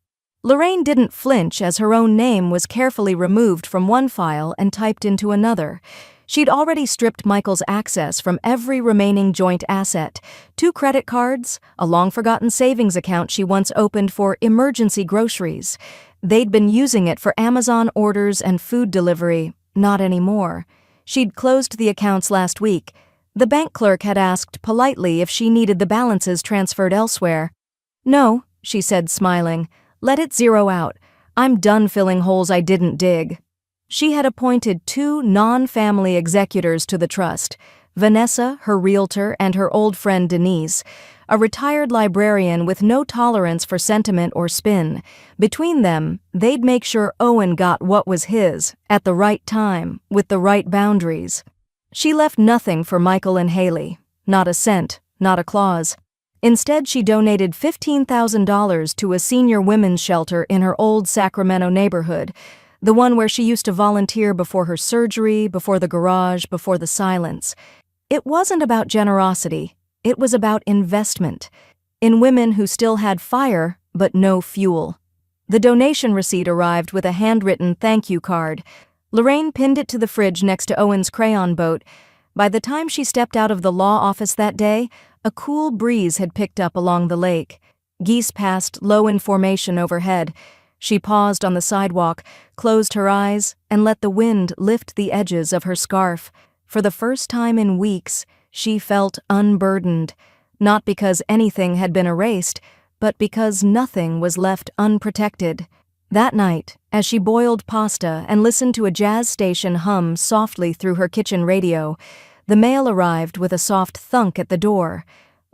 Lorraine didn't flinch as her own name was carefully removed from one file and typed into another. She'd already stripped Michael's access from every remaining joint asset, 2 credit cards, a long-forgotten savings account she once opened for emergency groceries. They'd been using it for Amazon orders and food delivery, not anymore. She'd closed the accounts last week. The bank clerk had asked politely if she needed the balances transferred elsewhere. "No," she said, smiling. "Let it zero out. I'm done filling holes I didn't dig." She had appointed 2 non-family executors to the trust, Vanessa, her realtor, and her old friend Denise, a retired librarian with no tolerance for sentiment or spin. Between them, they'd make sure Owen got what was his, at the right time, with the right boundaries. She left nothing for Michael and Haley, not a cent, not a clause. Instead, she donated $15,000 to a senior women's shelter in her old Sacramento neighborhood, the one where she used to volunteer before her surgery, before the garage, before the silence. It wasn't about generosity. It was about investment, in women who still had fire but no fuel. The donation receipt arrived with a handwritten thank you card. Lorraine pinned it to the fridge next to Owen's crayon boat. By the time she stepped out of the law office that day, a cool breeze had picked up along the lake. Geese passed low in formation overhead. She paused on the sidewalk, closed her eyes, and let the wind lift the edges of her scarf. For the first time in weeks, she felt unburdened, not because anything had been erased, but because nothing was left unprotected. That night, as she boiled pasta and listened to a jazz station hum softly through her kitchen radio, the mail arrived with a soft thunk at the door.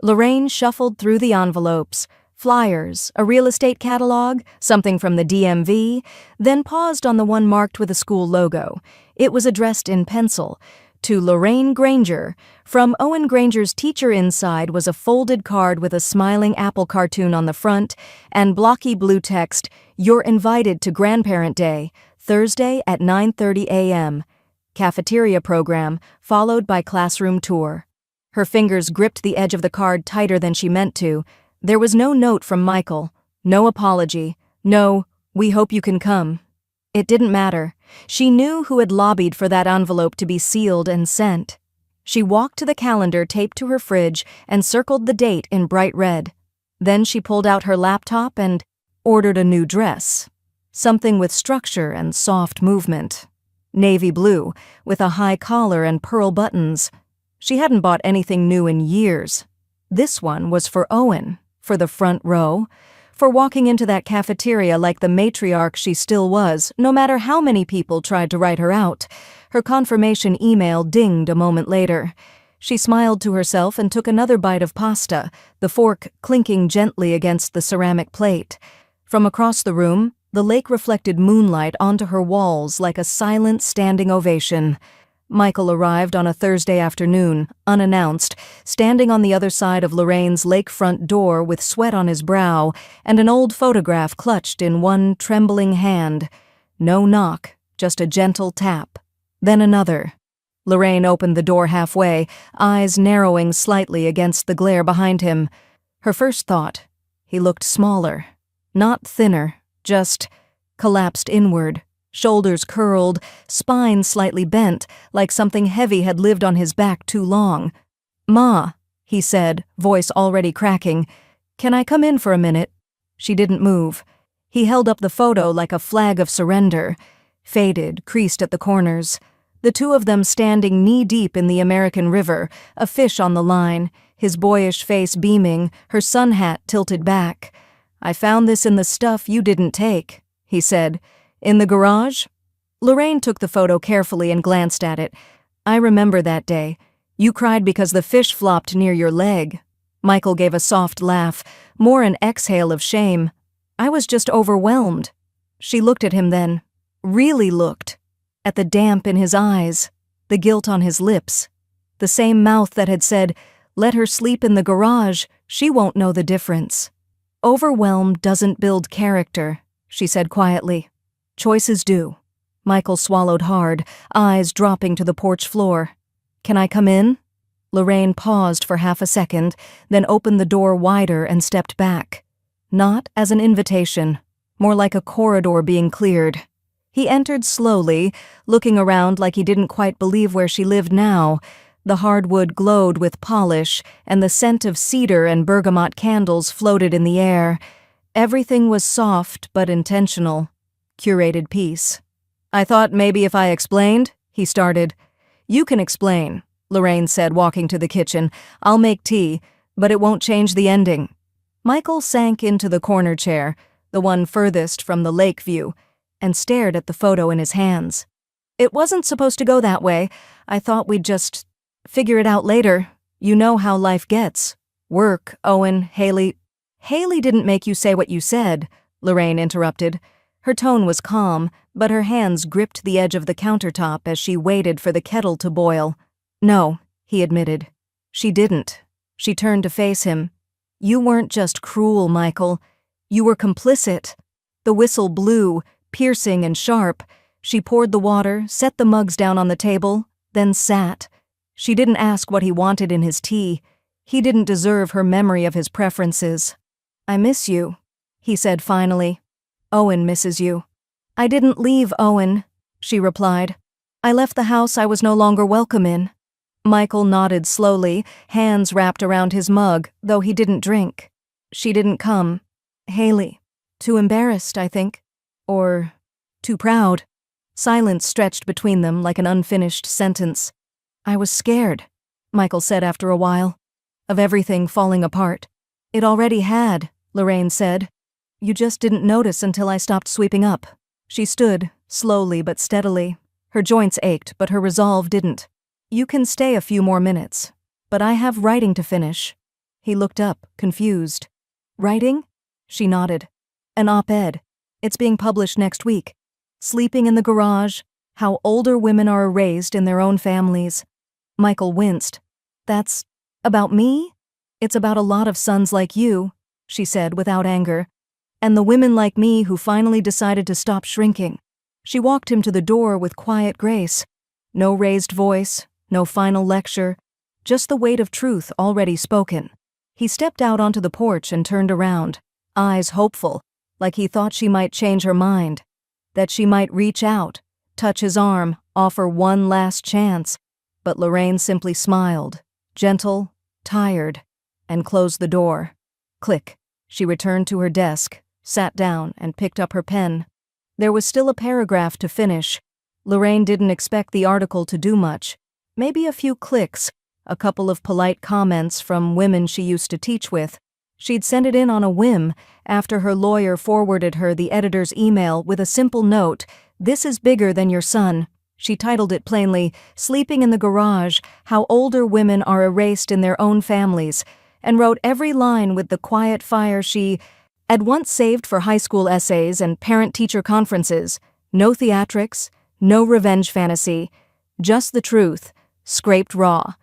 Lorraine shuffled through the envelopes, flyers, a real estate catalog, something from the DMV, then paused on the one marked with a school logo. It was addressed in pencil, to Lorraine Granger. From Owen Granger's teacher inside was a folded card with a smiling apple cartoon on the front and blocky blue text, "You're invited to Grandparent Day, Thursday at 9:30 a.m. Cafeteria program, followed by classroom tour." Her fingers gripped the edge of the card tighter than she meant to. There was no note from Michael, no apology, no, "We hope you can come." It didn't matter. She knew who had lobbied for that envelope to be sealed and sent. She walked to the calendar taped to her fridge and circled the date in bright red. Then she pulled out her laptop and ordered a new dress. Something with structure and soft movement. Navy blue, with a high collar and pearl buttons. She hadn't bought anything new in years. This one was for Owen, for the front row, for walking into that cafeteria like the matriarch she still was, no matter how many people tried to write her out. Her confirmation email dinged a moment later. She smiled to herself and took another bite of pasta, the fork clinking gently against the ceramic plate. From across the room, the lake reflected moonlight onto her walls like a silent standing ovation. Michael arrived on a Thursday afternoon, unannounced, standing on the other side of Lorraine's lakefront door with sweat on his brow and an old photograph clutched in one trembling hand. No knock, just a gentle tap. Then another. Lorraine opened the door halfway, eyes narrowing slightly against the glare behind him. Her first thought, he looked smaller. Not thinner, just collapsed inward. Shoulders curled, spine slightly bent, like something heavy had lived on his back too long. "Ma," he said, voice already cracking, "can I come in for a minute?" She didn't move. He held up the photo like a flag of surrender. faded, creased at the corners. The two of them standing knee-deep in the American River, a fish on the line, his boyish face beaming, her sun hat tilted back. "I found this in the stuff you didn't take," he said. "In the garage?" Lorraine took the photo carefully and glanced at it. "I remember that day. You cried because the fish flopped near your leg." Michael gave a soft laugh, more an exhale of shame. "I was just overwhelmed." She looked at him then, really looked, at the damp in his eyes, the guilt on his lips, the same mouth that had said, "Let her sleep in the garage, she won't know the difference." "Overwhelm doesn't build character," she said quietly. "Choices do." Michael swallowed hard, eyes dropping to the porch floor. "Can I come in?" Lorraine paused for half a second, then opened the door wider and stepped back. Not as an invitation, more like a corridor being cleared. He entered slowly, looking around like he didn't quite believe where she lived now. The hardwood glowed with polish, and the scent of cedar and bergamot candles floated in the air. Everything was soft but intentional. Curated peace. "I thought maybe if I explained," he started. "You can explain," Lorraine said, walking to the kitchen. "I'll make tea, but it won't change the ending." Michael sank into the corner chair, the one furthest from the lake view, and stared at the photo in his hands. "It wasn't supposed to go that way. I thought we'd just figure it out later. You know how life gets. Work, Owen, Haley." "Haley didn't make you say what you said," Lorraine interrupted. Her tone was calm, but her hands gripped the edge of the countertop as she waited for the kettle to boil. "No," he admitted. "She didn't." She turned to face him. "You weren't just cruel, Michael. You were complicit." The whistle blew, piercing and sharp. She poured the water, set the mugs down on the table, then sat. She didn't ask what he wanted in his tea. He didn't deserve her memory of his preferences. "I miss you," he said finally. "Owen misses you." "I didn't leave Owen," she replied. "I left the house I was no longer welcome in." Michael nodded slowly, hands wrapped around his mug, though he didn't drink. "She didn't come. Haley. Too embarrassed, I think. Or too proud." Silence stretched between them like an unfinished sentence. "I was scared," Michael said after a while, "of everything falling apart." "It already had," Lorraine said. "You just didn't notice until I stopped sweeping up." She stood, slowly but steadily. Her joints ached, but her resolve didn't. "You can stay a few more minutes, but I have writing to finish." He looked up, confused. "Writing?" She nodded. "An op-ed. It's being published next week. Sleeping in the garage, how older women are erased in their own families." Michael winced. "That's about me?" "It's about a lot of sons like you," she said without anger. "And the women like me who finally decided to stop shrinking." She walked him to the door with quiet grace. No raised voice, no final lecture, just the weight of truth already spoken. He stepped out onto the porch and turned around, eyes hopeful, like he thought she might change her mind, that she might reach out, touch his arm, offer one last chance. But Lorraine simply smiled, gentle, tired, and closed the door. Click. She returned to her desk, sat down, and picked up her pen. There was still a paragraph to finish. Lorraine didn't expect the article to do much. Maybe a few clicks, a couple of polite comments from women she used to teach with. She'd send it in on a whim after her lawyer forwarded her the editor's email with a simple note, "This is bigger than your son." She titled it plainly, "Sleeping in the Garage, How Older Women Are Erased in Their Own Families," and wrote every line with the quiet fire she had once saved for high school essays and parent-teacher conferences. No theatrics, no revenge fantasy, just the truth, scraped raw.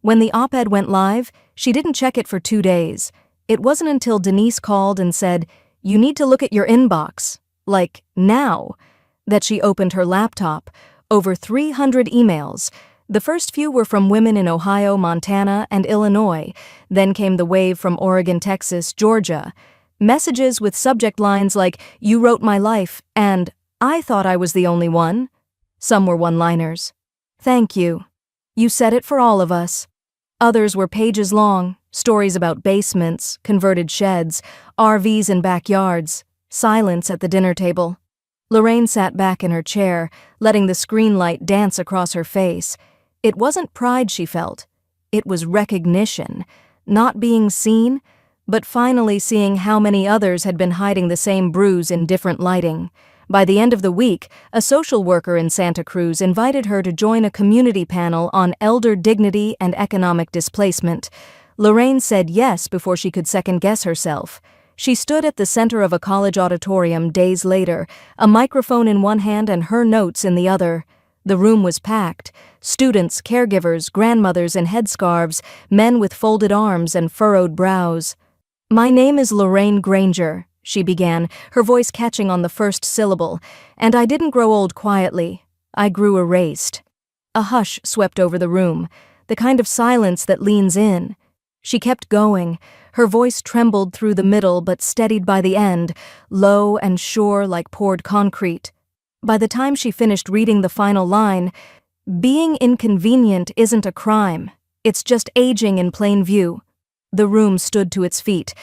When the op-ed went live, she didn't check it for 2 days. It wasn't until Denise called and said, "You need to look at your inbox," like, now, that she opened her laptop. Over 300 emails. The first few were from women in Ohio, Montana, and Illinois. Then came the wave from Oregon, Texas, Georgia. Messages with subject lines like, "You wrote my life," and "I thought I was the only one." Some were one-liners. "Thank you. You said it for all of us." Others were pages long, stories about basements, converted sheds, RVs in backyards, silence at the dinner table. Lorraine sat back in her chair, letting the screen light dance across her face. It wasn't pride she felt. It was recognition. Not being seen, but finally seeing how many others had been hiding the same bruise in different lighting. By the end of the week, a social worker in Santa Cruz invited her to join a community panel on elder dignity and economic displacement. Lorraine said yes before she could second-guess herself. She stood at the center of a college auditorium days later, a microphone in one hand and her notes in the other. The room was packed. Students, caregivers, grandmothers in headscarves, men with folded arms and furrowed brows. "My name is Lorraine Granger," she began, her voice catching on the first syllable, "and I didn't grow old quietly. I grew erased." A hush swept over the room, the kind of silence that leans in. She kept going. Her voice trembled through the middle but steadied by the end, low and sure like poured concrete. By the time she finished reading the final line, "Being inconvenient isn't a crime. It's just aging in plain view." The room stood to its feet.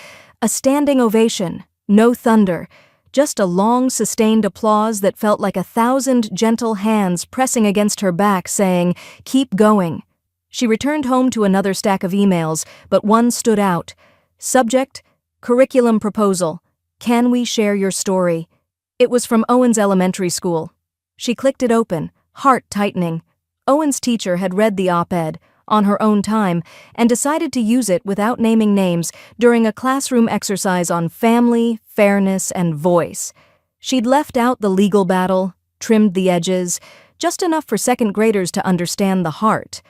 A standing ovation, no thunder, just a long, sustained applause that felt like 1,000 gentle hands pressing against her back saying, "Keep going." She returned home to another stack of emails, but one stood out. Subject, curriculum proposal. Can we share your story? It was from Owen's elementary school. She clicked it open, heart tightening. Owen's teacher had read the op-ed, on her own time, and decided to use it without naming names during a classroom exercise on family, fairness, and voice. She'd left out the legal battle, trimmed the edges, just enough for second graders to understand the heart.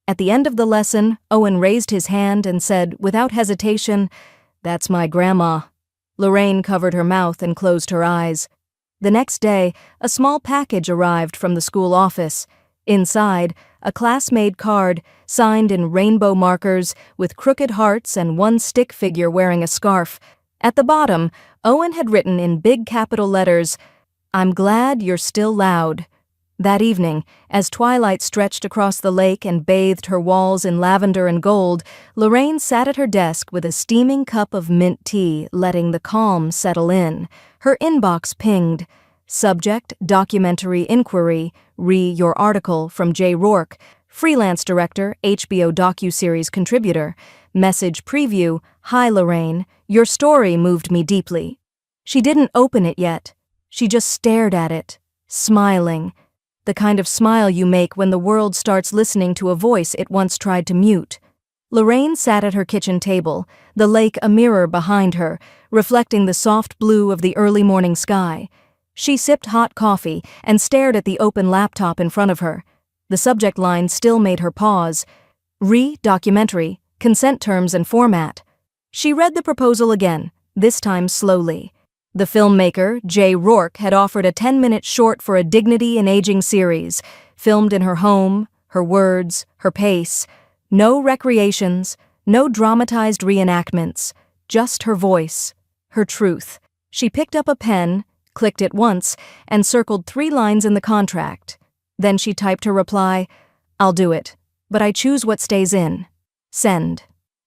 At the end of the lesson, Owen raised his hand and said, without hesitation, "That's my grandma." Lorraine covered her mouth and closed her eyes. The next day, a small package arrived from the school office. Inside, a class-made card, signed in rainbow markers, with crooked hearts and one stick figure wearing a scarf. At the bottom, Owen had written in big capital letters, "I'm glad you're still loud." That evening, as twilight stretched across the lake and bathed her walls in lavender and gold, Lorraine sat at her desk with a steaming cup of mint tea, letting the calm settle in. Her inbox pinged. Subject, documentary inquiry, your article from J. Rourke, freelance director, HBO docuseries contributor. Message preview, "Hi Lorraine, your story moved me deeply." She didn't open it yet. She just stared at it, smiling. The kind of smile you make when the world starts listening to a voice it once tried to mute. Lorraine sat at her kitchen table, the lake a mirror behind her, reflecting the soft blue of the early morning sky. She sipped hot coffee and stared at the open laptop in front of her. The subject line still made her pause. Documentary, consent terms and format. She read the proposal again, this time slowly. The filmmaker, J. Rourke, had offered a 10-minute short for a Dignity in Aging series, filmed in her home, her words, her pace. No recreations, no dramatized reenactments, just her voice, her truth. She picked up a pen, clicked it once, and circled 3 lines in the contract. Then she typed her reply, "I'll do it, but I choose what stays in. Send."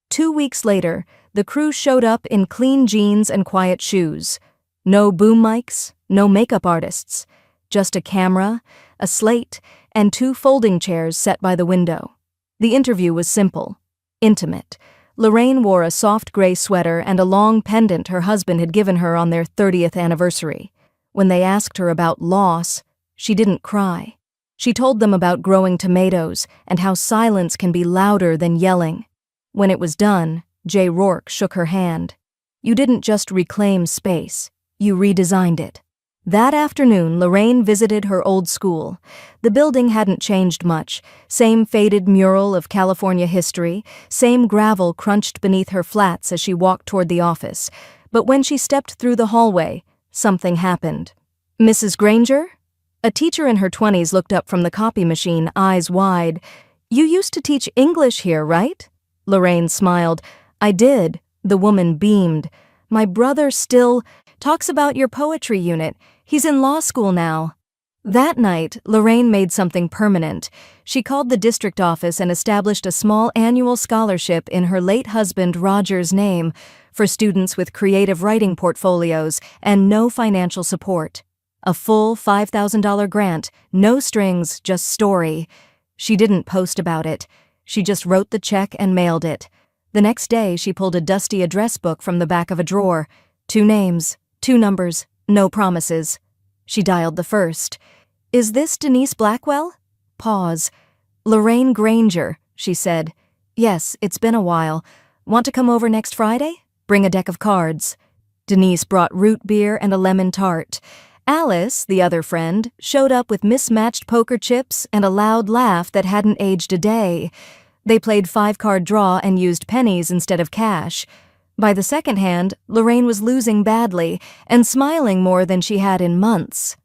2 weeks later, the crew showed up in clean jeans and quiet shoes. No boom mics, no makeup artists. Just a camera, a slate, and 2 folding chairs set by the window. The interview was simple, intimate. Lorraine wore a soft gray sweater and a long pendant her husband had given her on their 30th anniversary. When they asked her about loss, she didn't cry. She told them about growing tomatoes and how silence can be louder than yelling. When it was done, J. Rourke shook her hand. "You didn't just reclaim space, you redesigned it." That afternoon, Lorraine visited her old school. The building hadn't changed much. Same faded mural of California history, same gravel crunched beneath her flats as she walked toward the office. But when she stepped through the hallway, something happened. "Mrs. Granger?" A teacher in her 20s looked up from the copy machine, eyes wide. "You used to teach English here, right?" Lorraine smiled. "I did." The woman beamed. "My brother still talks about your poetry unit. He's in law school now." That night, Lorraine made something permanent. She called the district office and established a small annual scholarship in her late husband Roger's name for students with creative writing portfolios and no financial support. A full $5,000 grant, no strings, just story. She didn't post about it. She just wrote the check and mailed it. The next day, she pulled a dusty address book from the back of a drawer. 2 names, 2 numbers, no promises. She dialed the first. "Is this Denise Blackwell?" Pause. "Lorraine Granger," she said. "Yes, it's been a while. Want to come over next Friday? Bring a deck of cards." Denise brought root beer and a lemon tart. Alice, the other friend, showed up with mismatched poker chips and a loud laugh that hadn't aged a day. They played 5-card draw and used pennies instead of cash. By the second hand, Lorraine was losing badly and smiling more than she had in months.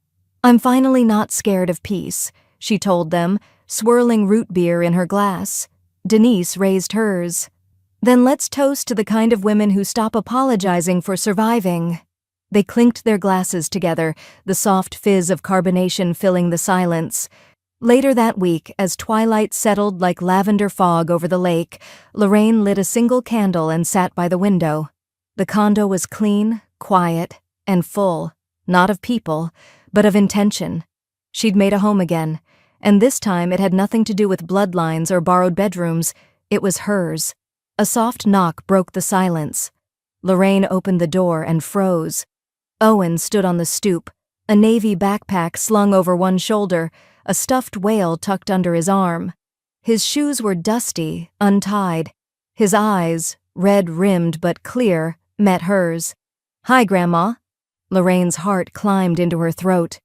"I'm finally not scared of peace," she told them, swirling root beer in her glass. Denise raised hers. "Then let's toast to the kind of women who stop apologizing for surviving." They clinked their glasses together, the soft fizz of carbonation filling the silence. Later that week, as twilight settled like lavender fog over the lake, Lorraine lit a single candle and sat by the window. The condo was clean, quiet, and full, not of people, but of intention. She'd made a home again, and this time it had nothing to do with bloodlines or borrowed bedrooms. It was hers. A soft knock broke the silence. Lorraine opened the door and froze. Owen stood on the stoop, a navy backpack slung over one shoulder, a stuffed whale tucked under his arm. His shoes were dusty, untied. His eyes, red-rimmed but clear, met hers. "Hi, Grandma." Lorraine's heart climbed into her throat.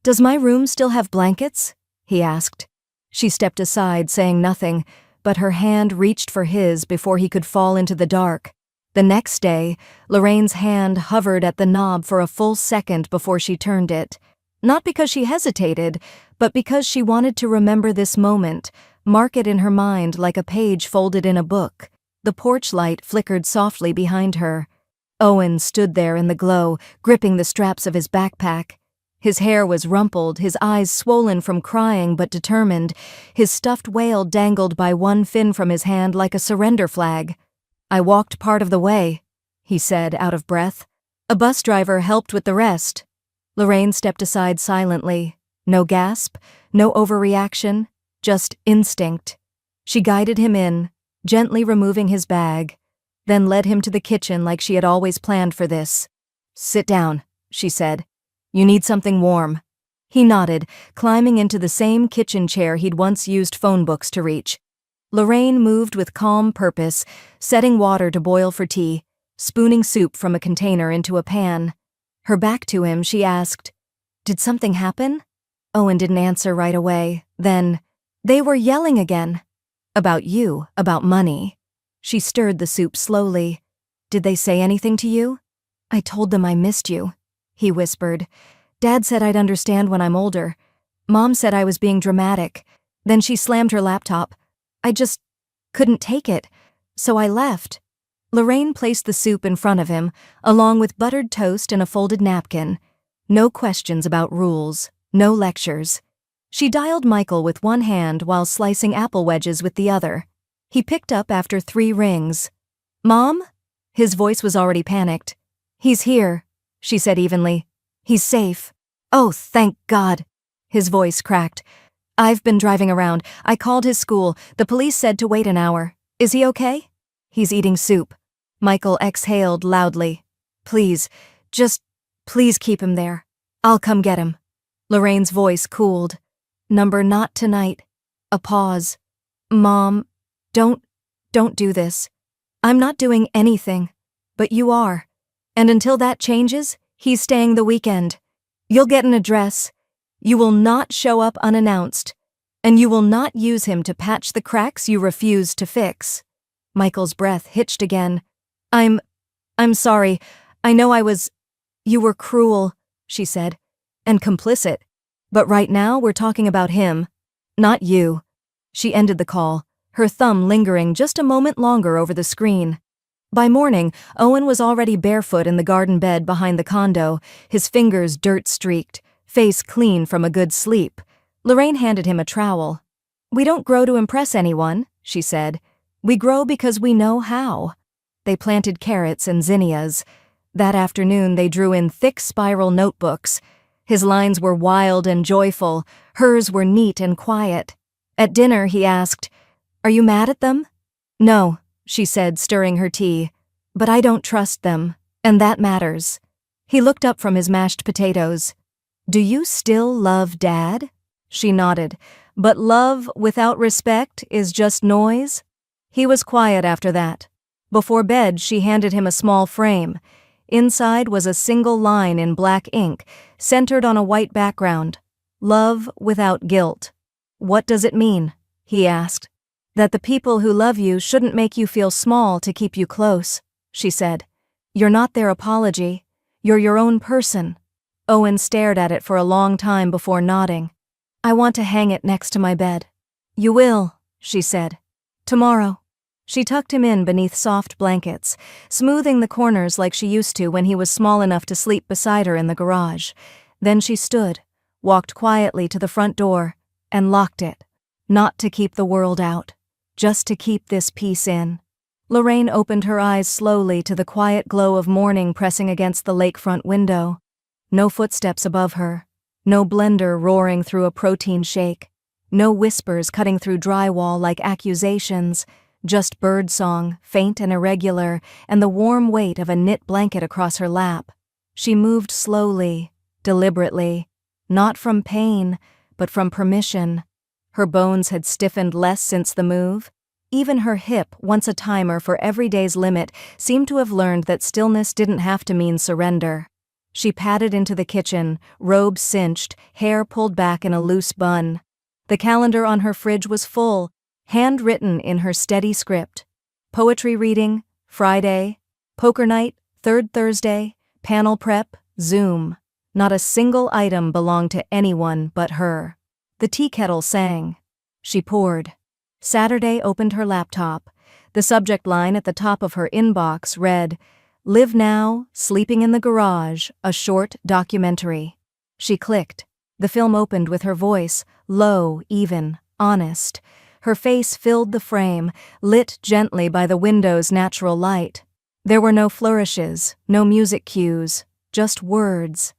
"Does my room still have blankets?" he asked. She stepped aside, saying nothing, but her hand reached for his before he could fall into the dark. The next day, Lorraine's hand hovered at the knob for a full second before she turned it. Not because she hesitated, but because she wanted to remember this moment, mark it in her mind like a page folded in a book. The porch light flickered softly behind her. Owen stood there in the glow, gripping the straps of his backpack. His hair was rumpled, his eyes swollen from crying but determined. His stuffed whale dangled by one fin from his hand like a surrender flag. "I walked part of the way," he said, out of breath. "A bus driver helped with the rest." Lorraine stepped aside silently. No gasp, no overreaction, just instinct. She guided him in, gently removing his bag, then led him to the kitchen like she had always planned for this. "Sit down," she said. "You need something warm." He nodded, climbing into the same kitchen chair he'd once used phone books to reach. Lorraine moved with calm purpose, setting water to boil for tea, spooning soup from a container into a pan. Her back to him, she asked, "Did something happen?" Owen didn't answer right away. Then, "They were yelling again." "About you, about money." She stirred the soup slowly. "Did they say anything to you?" "I told them I missed you," he whispered. "Dad said I'd understand when I'm older. Mom said I was being dramatic. Then she slammed her laptop. I just couldn't take it, so I left." Lorraine placed the soup in front of him, along with buttered toast and a folded napkin. No questions about rules, no lectures. She dialed Michael with one hand while slicing apple wedges with the other. He picked up after 3 rings. "Mom?" His voice was already panicked. "He's here," she said evenly. "He's safe." "Oh, thank God." His voice cracked. "I've been driving around. I called his school. The police said to wait an hour. Is he okay?" "He's eating soup." Michael exhaled loudly. "Please, please keep him there. I'll come get him." Lorraine's voice cooled. "Number not tonight." A pause. "Mom, don't do this. I'm not doing anything, but you are. And until that changes, he's staying the weekend. You'll get an address. You will not show up unannounced, and you will not use him to patch the cracks you refuse to fix." Michael's breath hitched again. I'm sorry. I know you were cruel," she said, "and complicit. But right now we're talking about him, not you." She ended the call, her thumb lingering just a moment longer over the screen. By morning, Owen was already barefoot in the garden bed behind the condo, his fingers dirt-streaked, face clean from a good sleep. Lorraine handed him a trowel. "We don't grow to impress anyone," she said. "We grow because we know how." They planted carrots and zinnias. That afternoon they drew in thick spiral notebooks. His lines were wild and joyful, hers were neat and quiet. At dinner, he asked, "Are you mad at them?" "No," she said, stirring her tea. "But I don't trust them, and that matters." He looked up from his mashed potatoes. "Do you still love Dad?" She nodded. "But love without respect is just noise?" He was quiet after that. Before bed, she handed him a small frame. Inside was a single line in black ink, centered on a white background. "Love without guilt." "What does it mean?" he asked. "That the people who love you shouldn't make you feel small to keep you close," she said. "You're not their apology. You're your own person." Owen stared at it for a long time before nodding. "I want to hang it next to my bed." "You will," she said. "Tomorrow." She tucked him in beneath soft blankets, smoothing the corners like she used to when he was small enough to sleep beside her in the garage. Then she stood, walked quietly to the front door, and locked it. Not to keep the world out, just to keep this peace in. Lorraine opened her eyes slowly to the quiet glow of morning pressing against the lakefront window. No footsteps above her. No blender roaring through a protein shake. No whispers cutting through drywall like accusations. Just birdsong, faint and irregular, and the warm weight of a knit blanket across her lap. She moved slowly, deliberately, not from pain, but from permission. Her bones had stiffened less since the move. Even her hip, once a timer for every day's limit, seemed to have learned that stillness didn't have to mean surrender. She padded into the kitchen, robe cinched, hair pulled back in a loose bun. The calendar on her fridge was full, handwritten in her steady script. Poetry reading, Friday. Poker night, third Thursday. Panel prep, Zoom. Not a single item belonged to anyone but her. The tea kettle sang. She poured. Saturday opened her laptop. The subject line at the top of her inbox read, "Live Now, Sleeping in the Garage, a Short Documentary." She clicked. The film opened with her voice, low, even, honest. Her face filled the frame, lit gently by the window's natural light. There were no flourishes, no music cues, just words.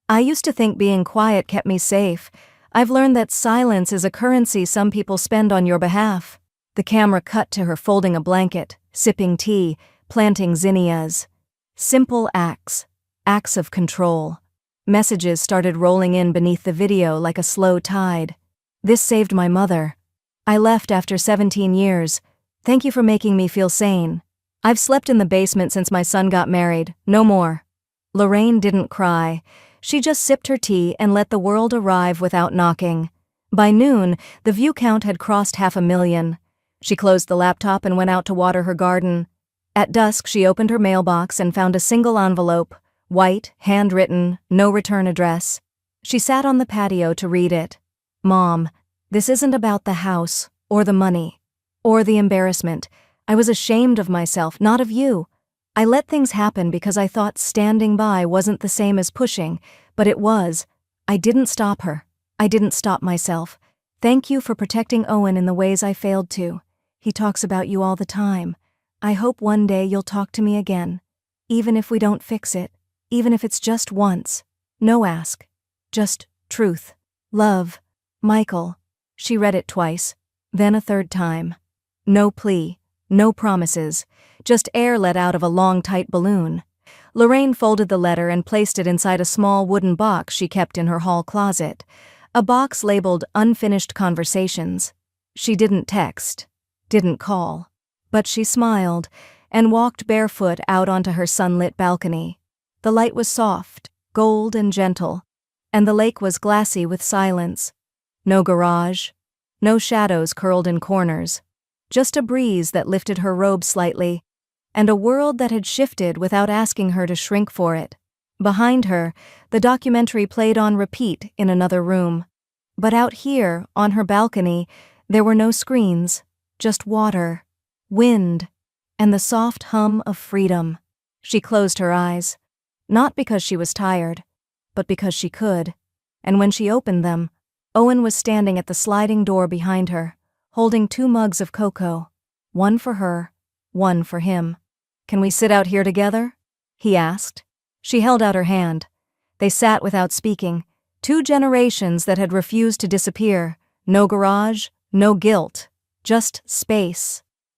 "I used to think being quiet kept me safe. I've learned that silence is a currency some people spend on your behalf." The camera cut to her folding a blanket, sipping tea, planting zinnias. Simple acts, acts of control. Messages started rolling in beneath the video like a slow tide. "This saved my mother. I left after 17 years. Thank you for making me feel sane. I've slept in the basement since my son got married. No more." Lorraine didn't cry. She just sipped her tea and let the world arrive without knocking. By noon, the view count had crossed 500,000. She closed the laptop and went out to water her garden. At dusk, she opened her mailbox and found a single envelope, white, handwritten, no return address. She sat on the patio to read it. "Mom, this isn't about the house, or the money, or the embarrassment. I was ashamed of myself, not of you. I let things happen because I thought standing by wasn't the same as pushing, but it was. I didn't stop her. I didn't stop myself. Thank you for protecting Owen in the ways I failed to. He talks about you all the time. I hope one day you'll talk to me again. Even if we don't fix it, even if it's just once. No ask. Just truth. Love. Michael." She read it twice, then a third time. No plea, no promises, just air let out of a long, tight balloon. Lorraine folded the letter and placed it inside a small wooden box she kept in her hall closet. A box labeled Unfinished Conversations. She didn't text, didn't call, but she smiled and walked barefoot out onto her sunlit balcony. The light was soft, gold and gentle, and the lake was glassy with silence. No garage, no shadows curled in corners, just a breeze that lifted her robe slightly, and a world that had shifted without asking her to shrink for it. Behind her, the documentary played on repeat in another room. But out here, on her balcony, there were no screens, just water, wind, and the soft hum of freedom. She closed her eyes, not because she was tired, but because she could, and when she opened them, Owen was standing at the sliding door behind her, holding 2 mugs of cocoa, one for her, one for him. "Can we sit out here together?" he asked. She held out her hand. They sat without speaking, 2 generations that had refused to disappear. No garage, no guilt, just space.